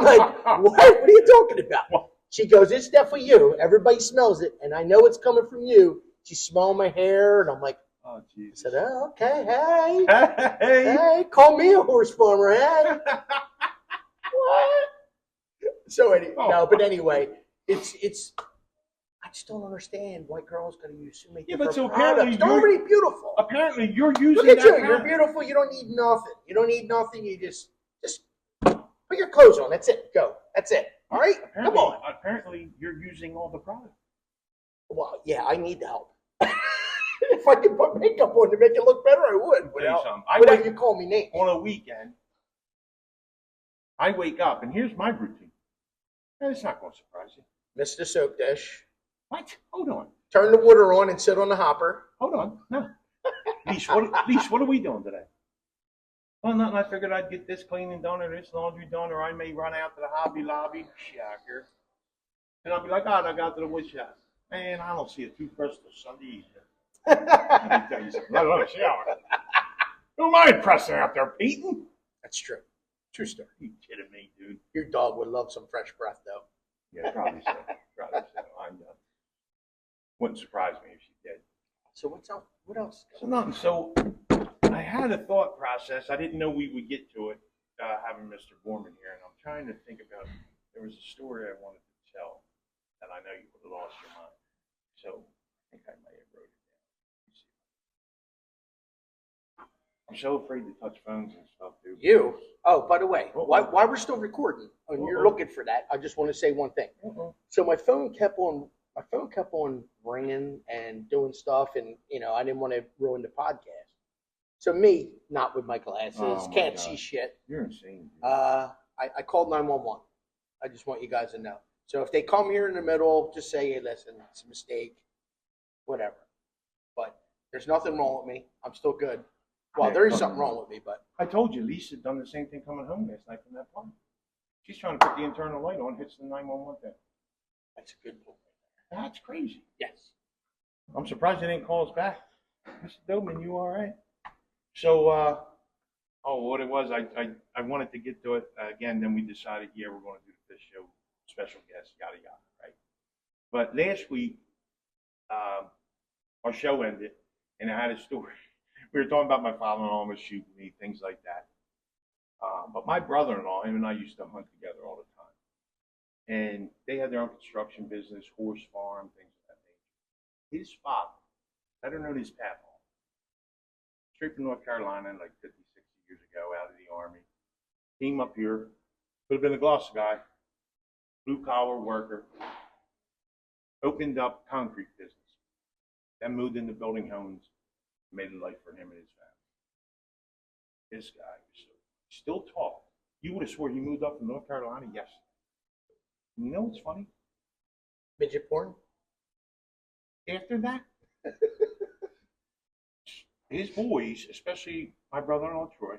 like, what? What are you talking about? She goes, it's definitely you. Everybody smells it, and I know it's coming from you. She's smelling my hair, and I'm like, oh, Jesus. I said, oh, okay, hey, call me a horse farmer, hey. What? So anyway, it's. I just don't understand why girls gotta use so many different products. They're already beautiful. Apparently, you're using. Look at you. You're beautiful. You don't need nothing. You don't need nothing. You just put your clothes on. That's it. Go. That's it. All right. Come on. Apparently, you're using all the products. Well, yeah, I need the help. If I could put makeup on to make it look better, I would. Without you call me names. On a weekend, I wake up, and here's my routine. And it's not going to surprise you. Miss the soap dish. What? Hold on. Turn the water on and sit on the hopper. Hold on. No. Leash, what are we doing today? Well, nothing. I figured I'd get this cleaning done or this laundry done, or I may run out to the Hobby Lobby. Shocker. And I'll be like, I got to the wood shop. Man, I don't see a toothbrush till Sunday evening. Let me tell you something. I love a shower. Who am I pressing out there, Peyton? That's true. True story. You kidding me, dude? Your dog would love some fresh breath, though. Yeah, probably so. Probably so. Wouldn't surprise me if she did. So what's up? What else? So nothing. So I had a thought process. I didn't know we would get to it, having Mr. Gorman here, and I'm trying to think about. There was a story I wanted to tell that I know you would have lost your mind. So I think I may have wrote it down. Let me see. I'm so afraid to touch phones and stuff, dude. You? Oh, by the way, Uh-oh. while we're still recording, and you're looking for that, I just want to say one thing. So my phone kept on ringing and doing stuff, and I didn't want to ruin the podcast. So me, not with my glasses, Oh, my can't God. see shit. You're insane, dude. I called 911. I just want you guys to know. So if they come here in the middle, just say, hey, listen, it's a mistake, whatever. But there's nothing wrong with me. I'm still good. Well, there is something wrong with me, but I told you, Lisa done the same thing coming home last night from that party. She's trying to put the internal light on, hits the 911 thing. that's a good point. That's crazy. Yes. I'm surprised they didn't call us back. Mr. Dobman, you all right? So, what it was, I wanted to get to it again. Then we decided, yeah, we're going to do this show, special guest, yada yada, right? But last week, our show ended, and I had a story. We were talking about my father-in-law was shooting me, things like that. But my brother-in-law, him and I used to hunt together all the time. And they had their own construction business, horse farm, things of that nature. His father, better known as Papa, straight from North Carolina, like 50, 60 years ago, out of the Army, came up here, could have been a Gloucester guy, blue-collar worker, opened up concrete business, then moved into building homes, made a life for him and his family. This guy was still tall. You would have swore he moved up from North Carolina? Yes. You know what's funny? Midget porn? After that, his boys, especially my brother-in-law Troy,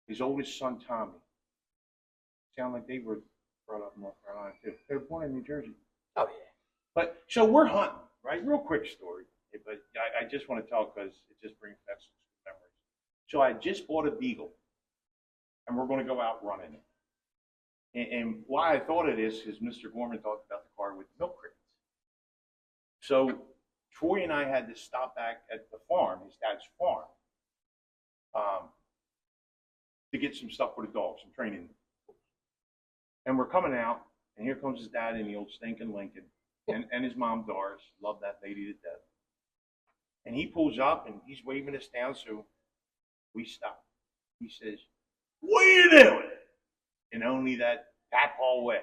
his oldest son Tommy, sound like they were brought up in North Carolina too. They were born in New Jersey. Oh, yeah. But so we're hunting, right? Real quick story, but I just want to tell because it just brings back some memories. So I just bought a Beagle, and we're going to go out running it. And why I thought of this is Mr. Gorman talked about the car with the milk crates. So Troy and I had to stop back at the farm, his dad's farm, to get some stuff for the dogs, some training. And we're coming out, and here comes his dad in the old stinking Lincoln, and his mom Doris, love that lady to death. And he pulls up, and he's waving us down, so we stop. He says, "What are you doing?" In only that Papaw way,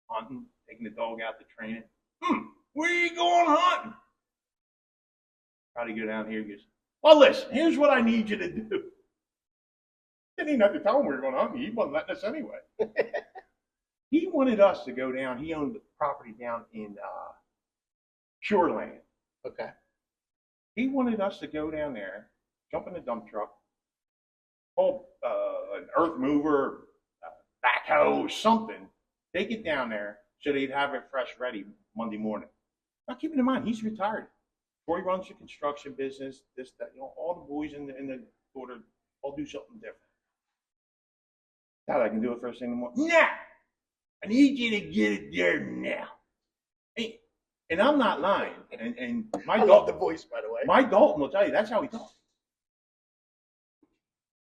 hunting, taking the dog out to train it. Where are you going hunting? Try to go down here. He goes, well, listen, here's what I need you to do. Didn't even have to tell him we were going hunting. He wasn't letting us anyway. He wanted us to go down. He owned the property down in Pure Land. Okay. He wanted us to go down there, jump in the dump truck, call an earth mover, backhoe, something, take it down there so they'd have it fresh ready Monday morning. Now, keeping in mind, he's retired. Troy runs the construction business, this, that, all the boys in the order all do something different. Dad, I can do it first thing in the morning. Nah! I need you to get it there now. Hey, and I'm not lying. And my I love the voice, by the way. my Dalton will tell you that's how he talks.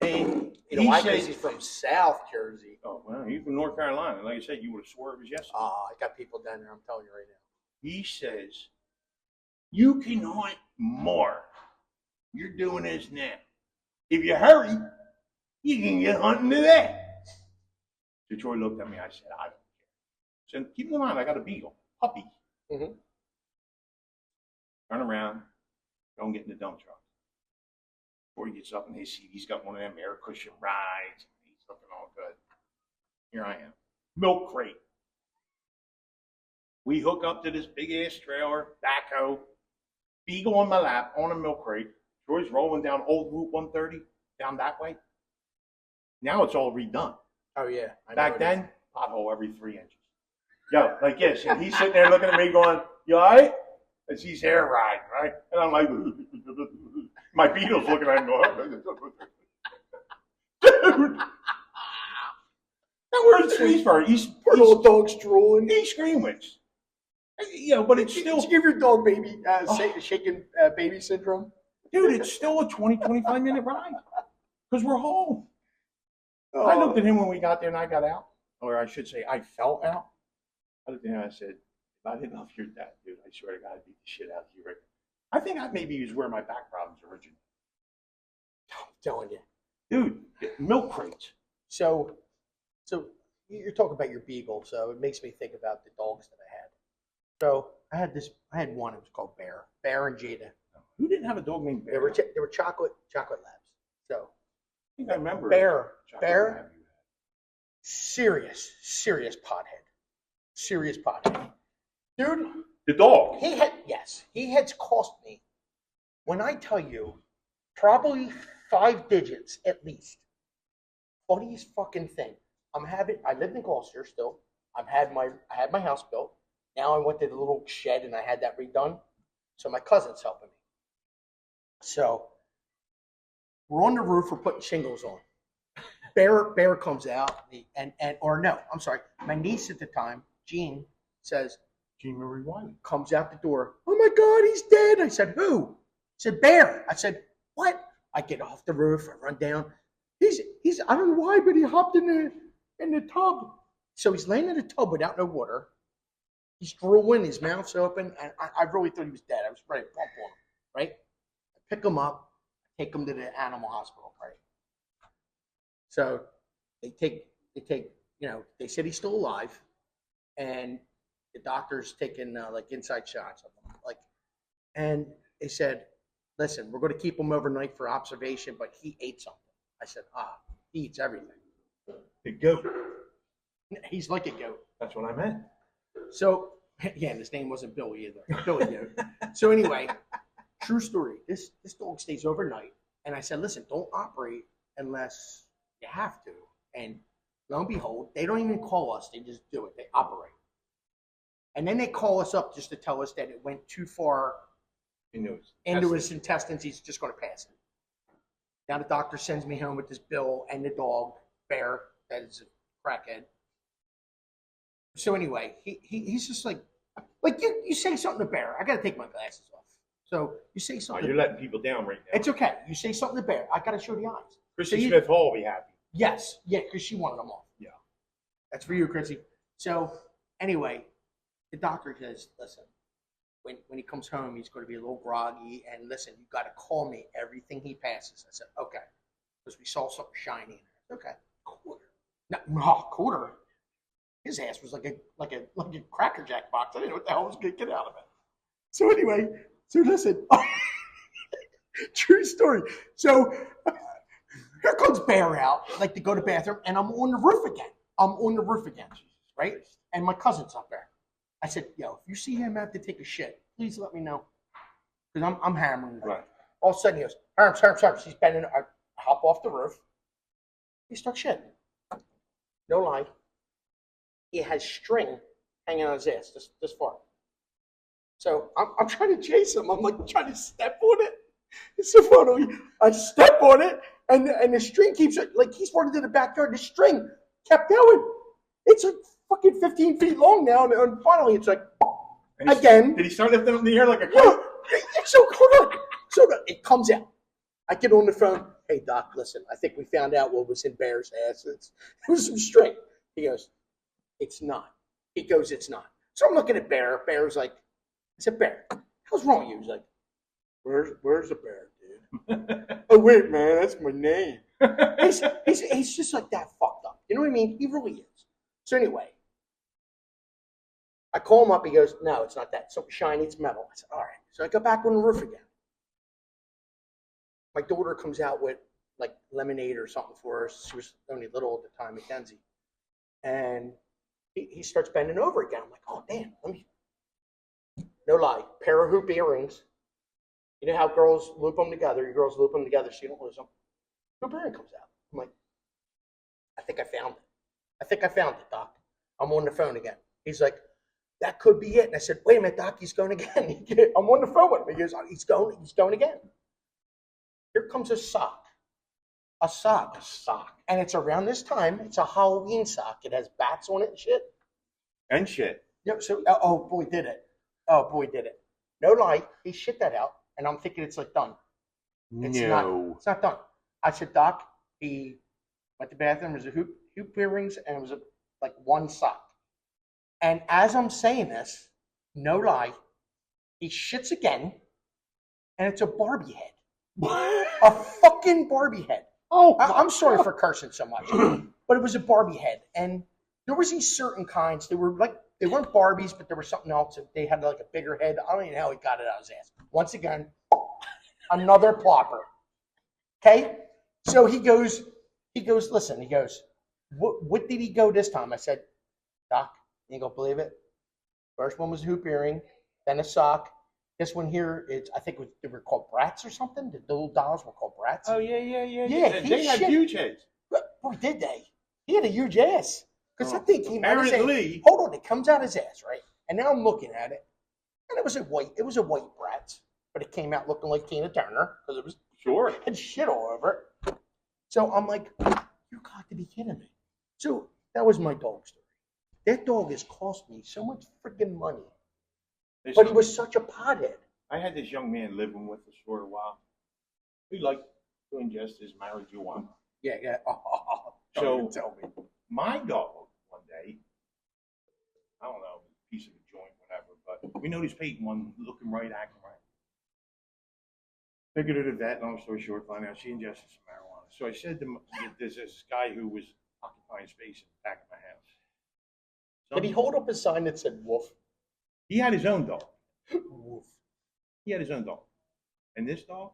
And You know why? Because he's from South Jersey. Oh, well, he's from North Carolina. Like I said, you would have swore it was yesterday. I got people down there, I'm telling you right now. He says, you can hunt more. You're doing this now. If you hurry, you can get hunting today. So Troy looked at me. I said, I don't care. So keep in mind, I got a Beagle, puppy. Mm-hmm. Turn around, go and get in the dump truck. Before he gets up in his seat, he's got one of them air cushion rides. He's looking all good. Here I am. Milk crate. We hook up to this big ass trailer, backhoe, Beagle on my lap, on a milk crate. Troy's rolling down old Route 130, down that way. Now it's all redone. Oh, yeah. Back then, pothole every 3 inches. Yo, like this. And he's sitting there looking at me going, you all right? And she's hair riding, right? And I'm like, my Beetle's looking at him going, Now we're in Swedesbury. Poor little dog's drooling. East Greenwich. You know, but it's Did still, you give your dog baby shaking baby syndrome? dude, it's still a 20, 25-minute ride because we're home. I looked at him when we got there and I got out, or I should say, I fell out. I looked at him and I said, if I didn't love your dad, dude, I swear to God, I'd beat the shit out of you right now. I think that maybe is where my back problems originated. I'm telling you. Dude, milk crates. So you're talking about your beagle, so it makes me think about the dogs that I had. So I had one. It was called Bear and Jada. Who didn't have a dog named Bear? They were chocolate labs. So I think I remember. Bear, Lab. serious pothead, dude. The dog. He had cost me, when I tell you, probably 5 digits at least. Funniest fucking thing. I lived in Gloucester still. I had my house built. Now I went to the little shed and I had that redone. So my cousin's helping me. So we're on the roof, we're putting shingles on. Bear comes out my niece at the time, Jean, says, Jean Marie Wiley comes out the door. Oh my God, he's dead. I said, who? He said, Bear. I said, what? I get off the roof, I run down. He's I don't know why, but he hopped in the tub. So he's laying in the tub without no water. He's drooling, his mouth's open, and I really thought he was dead. I was ready to pump on him, right? I pick him up, take him to the animal hospital, right? So they said he's still alive, and the doctor's taking inside shots of him, and they said, listen, we're going to keep him overnight for observation, but he ate something. I said, he eats everything. the goat. He's like a goat. That's what I meant. So, yeah, and his name wasn't Billy either. Billy Goat. So anyway, true story. This dog stays overnight. And I said, listen, don't operate unless you have to. And lo and behold, they don't even call us. They just do it. They operate. And then they call us up just to tell us that it went too far into his intestines. He's just going to pass it. Now the doctor sends me home with this bill and the dog, Bear, that is a crackhead. So anyway, he's just like you say something to Bear. I got to take my glasses off. So you say something. Oh, you're letting people down right now. It's okay. You say something to Bear. I got to show the eyes. Chrissy Smith Hall will be happy. Yes. Yeah, because she wanted them off. Yeah. That's for you, Chrissy. So anyway, the doctor says, listen, when he comes home, he's going to be a little groggy. And listen, you got to call me everything he passes. I said, okay. Because we saw something shiny in there. Okay. Quarter. No, quarter. His ass was like a Cracker Jack box. I didn't know what the hell was going to get out of it. So anyway, listen. True story. So here comes Bear out, to go to the bathroom, and I'm on the roof again. Right? And my cousin's up there. I said, yo, if you see him have to take a shit, please let me know. Because I'm hammering. Right. All of a sudden he goes, Herms. He's bending. I hop off the roof. He starts shitting. No lie. He has string hanging on his ass this far. So I'm trying to chase him. I'm trying to step on it. It's so funny. I step on it, and the string keeps he's running to the backyard. The string kept going. It's fucking 15 feet long now, and finally it's again. Did he start lifting up in the air like a kite? So hold on. So it comes out. I get on the phone. Hey doc, listen. I think we found out what was in Bear's ass. It was some string. He goes, it's not. He goes, it's not. So I'm looking at Bear. Bear's I said, Bear, what's wrong with you? He's like, where's the Bear, dude? Oh wait, man, that's my name. He's just like that fucked up. You know what I mean? He really is. So anyway, I call him up. He goes, no, it's not that. It's something shiny. It's metal. I said, all right. So I go back on the roof again. My daughter comes out with lemonade or something for us. She was only little at the time, Mackenzie. And he starts bending over again. I'm like, oh, damn. No lie. Pair of hoop earrings. You know how girls loop them together? You girls loop them together so you don't lose them. Hoop earring comes out. I'm like, I think I found it, Doc. I'm on the phone again. He's like, that could be it. And I said, wait a minute, Doc, he's going again. I'm on the phone with him. He goes, he's going again. Here comes a sock. a sock. A sock. And it's around this time. It's a Halloween sock. It has bats on it and shit. And shit. Yep. So, oh boy, did it. Oh boy, did it. No lie. He shit that out. And I'm thinking it's like done. It's not done. I said, Doc, he went to the bathroom. There was a hoop earrings, and it was like one sock. And as I'm saying this, no lie, he shits again, and it's a Barbie head. A fucking Barbie head. Oh, I'm sorry for cursing so much, but it was a Barbie head. And there was these certain kinds. They weren't Barbies, but there was something else. They had like a bigger head. I don't even know how he got it out of his ass. Once again, another plopper. Okay? So he goes, listen, he goes, what did he go this time? I said, Doc, you ain't gonna believe it. First one was a hoop earring, then a sock. This one here, I think they were called brats or something. The little dolls were called brats. Oh, yeah. Yeah, They had huge heads. Boy, did they? He had a huge ass. Because that thing came out of his ass. Apparently. Hold on, it comes out his ass, right? And now I'm looking at it, and it was a white brat, but it came out looking like Tina Turner because it was had shit all over it. So I'm like, you got to be kidding me. So that was my dog story. That dog has cost me so much freaking money. But he was such a pothead. I had this young man living with us for a while. We liked doing just as married you want. Yeah. So tell me. My dog one day, I don't know, a piece of a joint, whatever, but we noticed Peyton one looking right, acting right. Figured it a vet, long story short, find out she ingested some marijuana. So I said to there's this guy who was occupying space in the back of my house. Did he hold up a sign that said woof? He had his own dog. Woof. He had his own dog. And this dog,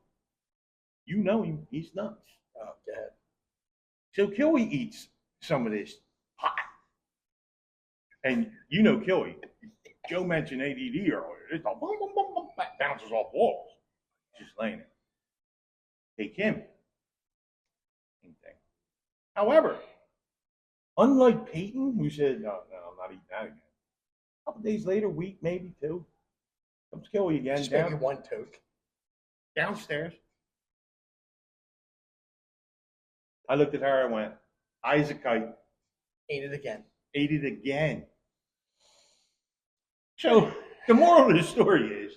you know him, he's nuts. Oh, God. So Killy eats some of this hot. And you know Killy. Joe mentioned ADD earlier. It's a boom, boom, boom, boom, bounces off walls. Just laying there. Take him. Same thing. However, unlike Peyton, who said, no, I'm not eating that again. A couple days later, week, maybe two, comes Killy again. Just maybe one toke. Downstairs. I looked at her and went, eyes a kite. Ate it again. Ate it again. So the moral of the story is,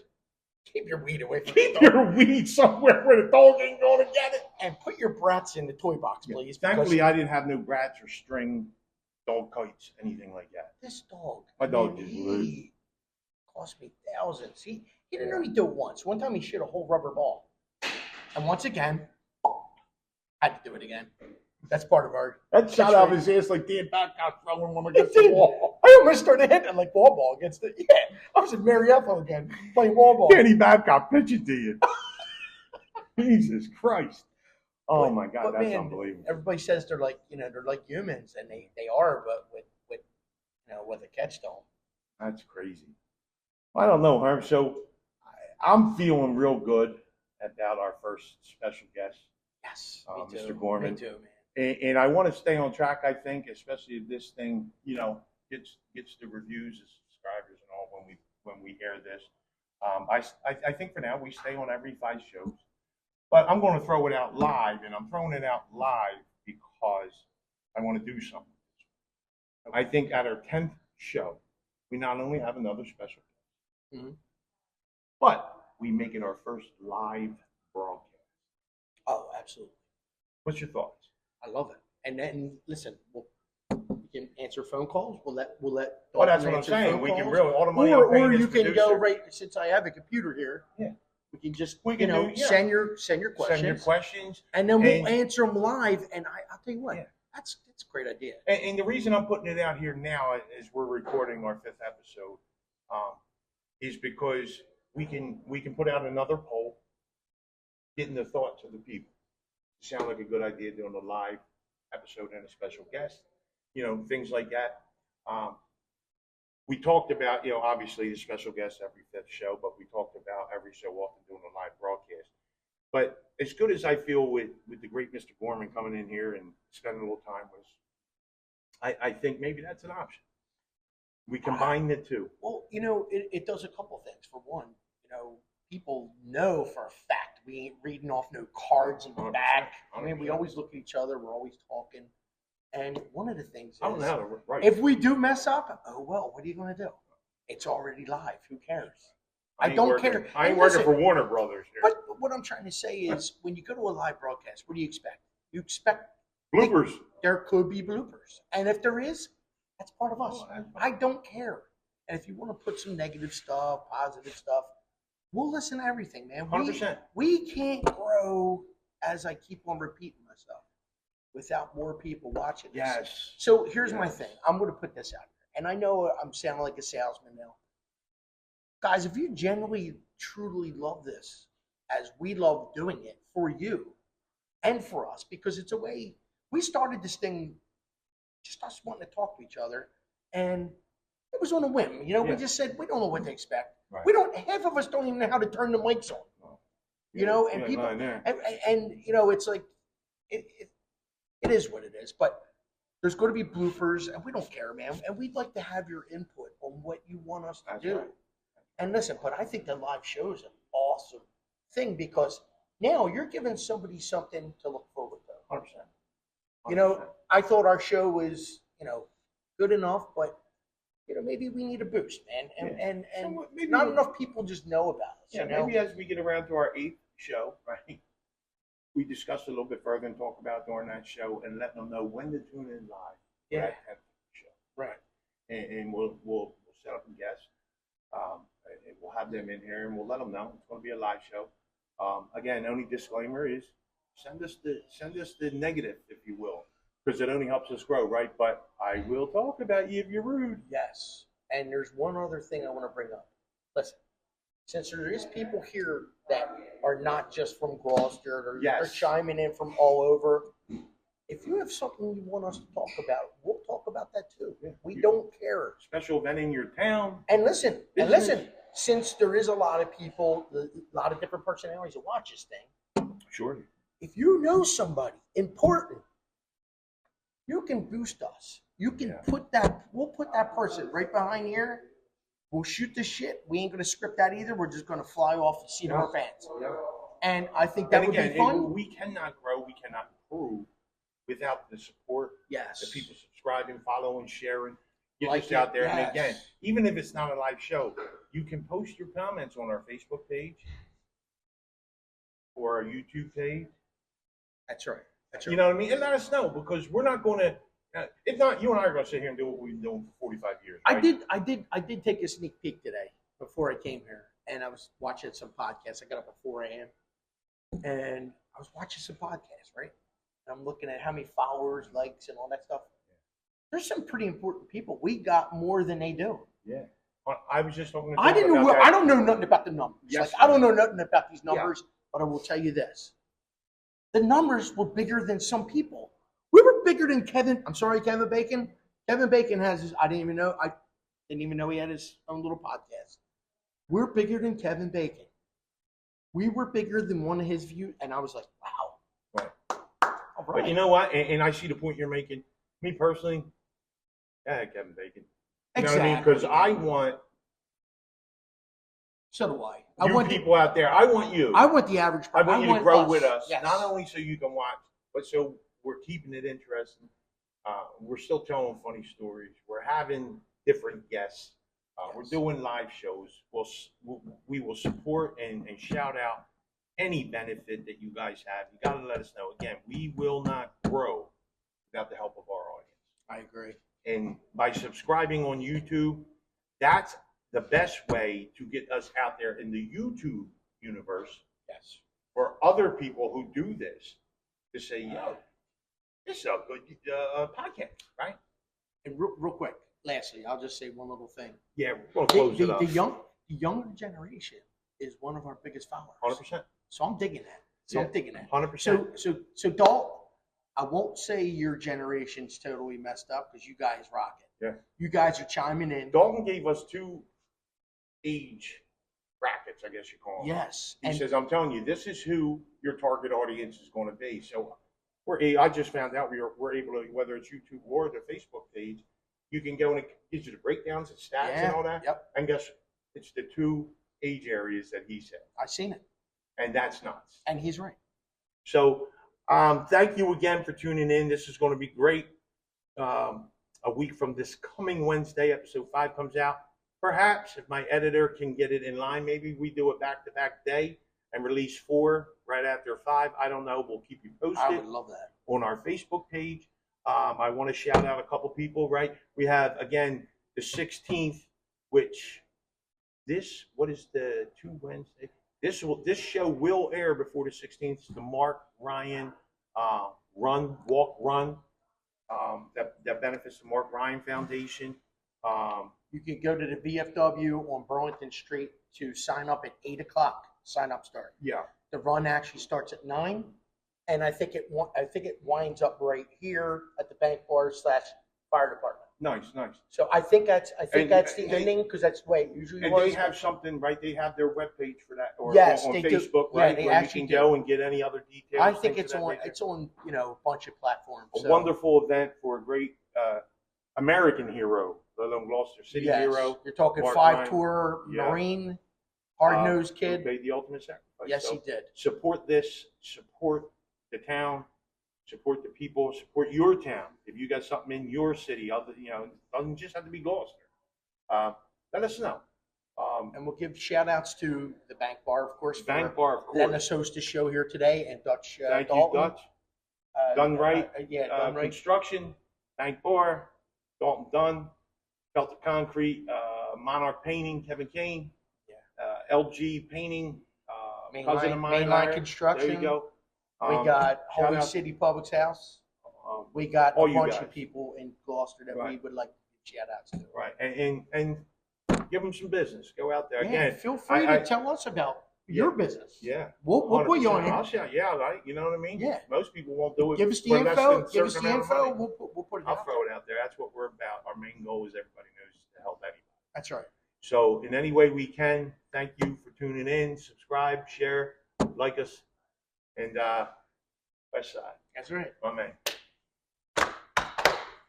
keep your weed away from keep your weed somewhere where the dog ain't going to get it. And put your brats in the toy box, please. Thankfully, I didn't have no brats or string, dog kites, anything like that. This dog. My dog just lived. Cost me thousands. He didn't only do it once. One time he shit a whole rubber ball. And once again, I had to do it again. That's part of our... That shot out of his ass like Dan Babcock throwing one against the wall. I almost started hitting like ball against it. Yeah, I was in Mary Ethel again, playing ball. Danny Babcock pitching to you. Jesus Christ. Oh, my God, that's man, unbelievable. Everybody says they're like humans, and they are, but with a catch to them. That's crazy. I don't know, Herb. So I'm feeling real good about our first special guest. Yes, Mr. Gorman. Me too, man. And I want to stay on track, I think, especially if this thing, gets the reviews, the subscribers, and all when we air this. I think for now we stay on every 5 shows, but I'm going to throw it out live, and I'm throwing it out live because I want to do something. I think at our 10th show, we not only have another special guest, but we make it our first live broadcast. Oh, absolutely. What's your thoughts? I love it. And then listen, we can answer phone calls. We'll let. Well, that's what I'm saying. We can really all the money. Or you can go right, since I have a computer here. Yeah. We can just send your questions. Send your questions, and then we'll answer them live. And I'll tell you what, that's a great idea. And the reason I'm putting it out here now, as we're recording our 5th episode, is because we can put out another poll, getting the thoughts of the people. Sound like a good idea doing a live episode and a special guest, things like that. We talked about, obviously the special guest every 5th show, but we talked about every so often doing a live broadcast. But as good as I feel with the great Mr. Gorman coming in here and spending a little time with us, I think maybe that's an option. We combine the two. Well, it does a couple things. For one, people know for a fact We ain't reading off no cards in the back. I mean, we always look at each other. We're always talking. And one of the things is, I don't know. Right. if we do mess up, oh well, what are you going to do? It's already live. Who cares? I don't care. I ain't working for Warner Brothers here. But what I'm trying to say is, when you go to a live broadcast, what do you expect? You expect bloopers. There could be bloopers. And if there is, that's part of us. I don't care. And if you want to put some negative stuff, positive stuff, we'll listen to everything, man. 100%. We can't grow, as I keep on repeating myself, without more people watching this. Yes. So here's my thing. I'm going to put this out there. And I know I'm sounding like a salesman now. Guys, if you genuinely, truly love this, as we love doing it for you and for us, because it's a way, we started this thing just us wanting to talk to each other, and it was on a whim. You know, we just said, we don't know what to expect. Right. We don't, half of us don't even know how to turn the mics on. You know, and people, and you know, it's like, it is what it is, but there's going to be bloopers, and we don't care, man. And we'd like to have your input on what you want us to do. Right. And listen, but I think the live show is an awesome thing, because now you're giving somebody something to look forward to. 100%. You know, I thought our show was, you know, good enough, but, you know, maybe we need a boost, man. And not enough people just know about us. Yeah, you know? maybe as we get around to our 8th show, right, we discuss a little bit further and talk about during that show and let them know when to tune in live. Yeah. For that 10th show. Right. And we'll set up a guest. And we'll have them in here and we'll let them know it's going to be a live show. Again, only disclaimer is send us the negative, if you will, because it only helps us grow, right? But I will talk about you if you're rude. Yes. And there's one other thing I want to bring up. Listen, since there is people here that are not just from Gloucester, they're chiming in from all over. If you have something you want us to talk about, we'll talk about that too. Yeah. We don't care. Special event in your town. And listen, since there is a lot of people, a lot of different personalities that watch this thing. Sure. If you know somebody important, you can boost us. You can we'll put that person right behind here. We'll shoot the shit. We ain't going to script that either. We're just going to fly off the seat of our pants. Yeah. And I think that would be fun. We cannot grow. We cannot improve without the support. Yes. The people subscribing, following, sharing. Get this out there. Yes. And again, even if it's not a live show, you can post your comments on our Facebook page or our YouTube page. That's right. That's right. You know what I mean? And let us know, because we're not going to. If not, you and I are going to sit here and do what we've been doing for 45 years. Right? I did take a sneak peek today before I came here, and I was watching some podcasts. I got up at 4 a.m. and I was watching some podcasts, right? And I'm looking at how many followers, likes, and all that stuff. There's some pretty important people. We got more than they do. Yeah. I was just talking. I don't know nothing about the numbers. Yes, I don't know nothing about these numbers, but I will tell you this: the numbers were bigger than some people. We were bigger than Kevin. I'm sorry, Kevin Bacon. Kevin Bacon has his. I didn't even know he had his own little podcast. We're bigger than Kevin Bacon. We were bigger than one of his views, and I was like, wow. Right. All right. But you know what? And I see the point you're making. Me personally, Kevin Bacon. You know what I mean? Because I want. So do I. I want people out there. I want you. I want the average person. I want you to grow with us. Yes. Not only so you can watch, but so we're keeping it interesting. We're still telling funny stories. We're having different guests. We're doing live shows. We will support and shout out any benefit that you guys have. You got to let us know. Again, we will not grow without the help of our audience. I agree. And by subscribing on YouTube, that's the best way to get us out there in the YouTube universe. Yes. For other people who do this to say, yo, this is a good podcast, right? And real quick, lastly, I'll just say one little thing. Yeah, we'll close it up. The younger generation is one of our biggest followers. 100%. So I'm digging that. I'm digging that. 100%. So Dalton, I won't say your generation's totally messed up, because you guys rock it. Yeah. You guys are chiming in. Dalton gave us 2 age brackets, I guess you call them. Yes. He says, I'm telling you, this is who your target audience is going to be. So I just found out we're able to, whether it's YouTube or the Facebook page, you can go and it gives you the breakdowns and stats and all that. Yep. And guess it's the 2 age areas that he said. I seen it. And that's nuts. And he's right. So thank you again for tuning in. This is going to be great. A week from this coming Wednesday, episode 5 comes out. Perhaps if my editor can get it in line, maybe we do a back-to-back day and release 4 right after 5. I don't know. We'll keep you posted. I would love that. On our Facebook page. I want to shout out a couple people, right? We have, again, the 16th, which what is the 2 Wednesday? This show will air before the 16th. It's the Mark Ryan Walk Run that benefits the Mark Ryan Foundation. You can go to the VFW on Burlington Street to sign up at 8 o'clock. Sign up start. Yeah. The run actually starts at 9, and I think it winds up right here at the bank bar / fire department. Nice, nice. So I think that's the And ending, because that's the way it usually And was. they have something, right? They have their webpage for that, or Yes, on they do. Facebook, Yeah, right? they where actually you can go and get any other details. I think things it's of that on. nature. It's on a bunch of platforms. A So. wonderful event for a great American hero, let alone Gloucester City Yes. hero. You're talking Mark 5-tour Ryan. Marine, hard-nosed Who kid. paid the ultimate sacrifice. Yes, So he did. support this, support the town, support the people, support your town. If you got something in your city, other, it doesn't just have to be Gloucester. Let us know. And we'll give shout-outs to the Bank Bar, of course, Bank for Bar, of letting course. us host the show here today, and Dutch Thank you, Dalton. Dutch. Done right. Done right. Construction, Bank Bar, Dalton Dunn, Delta Concrete, Monarch Painting, Kevin Kane, LG Painting, cousin of mine. Mainline Construction. There you go. We got shout Holy out- City Public House. We got a all you bunch guys. of people in Gloucester that we Right. would like to give shout-outs to. Right, and give them some business. Go out there Yeah, again. feel free I- to tell us about your business. Yeah, We'll put you on 100%. I'll here. shout, yeah, right. You know what I mean? Yeah. Most people won't do it. Give us the for less info. than a Give us certain the amount of info. money. We'll put it I'll out. throw it out there. That's what we're about. Our main goal is everybody knows to help anybody. That's right. So in any way we can, thank you for tuning in. Subscribe, share, like us, and West Side. That's right. My man.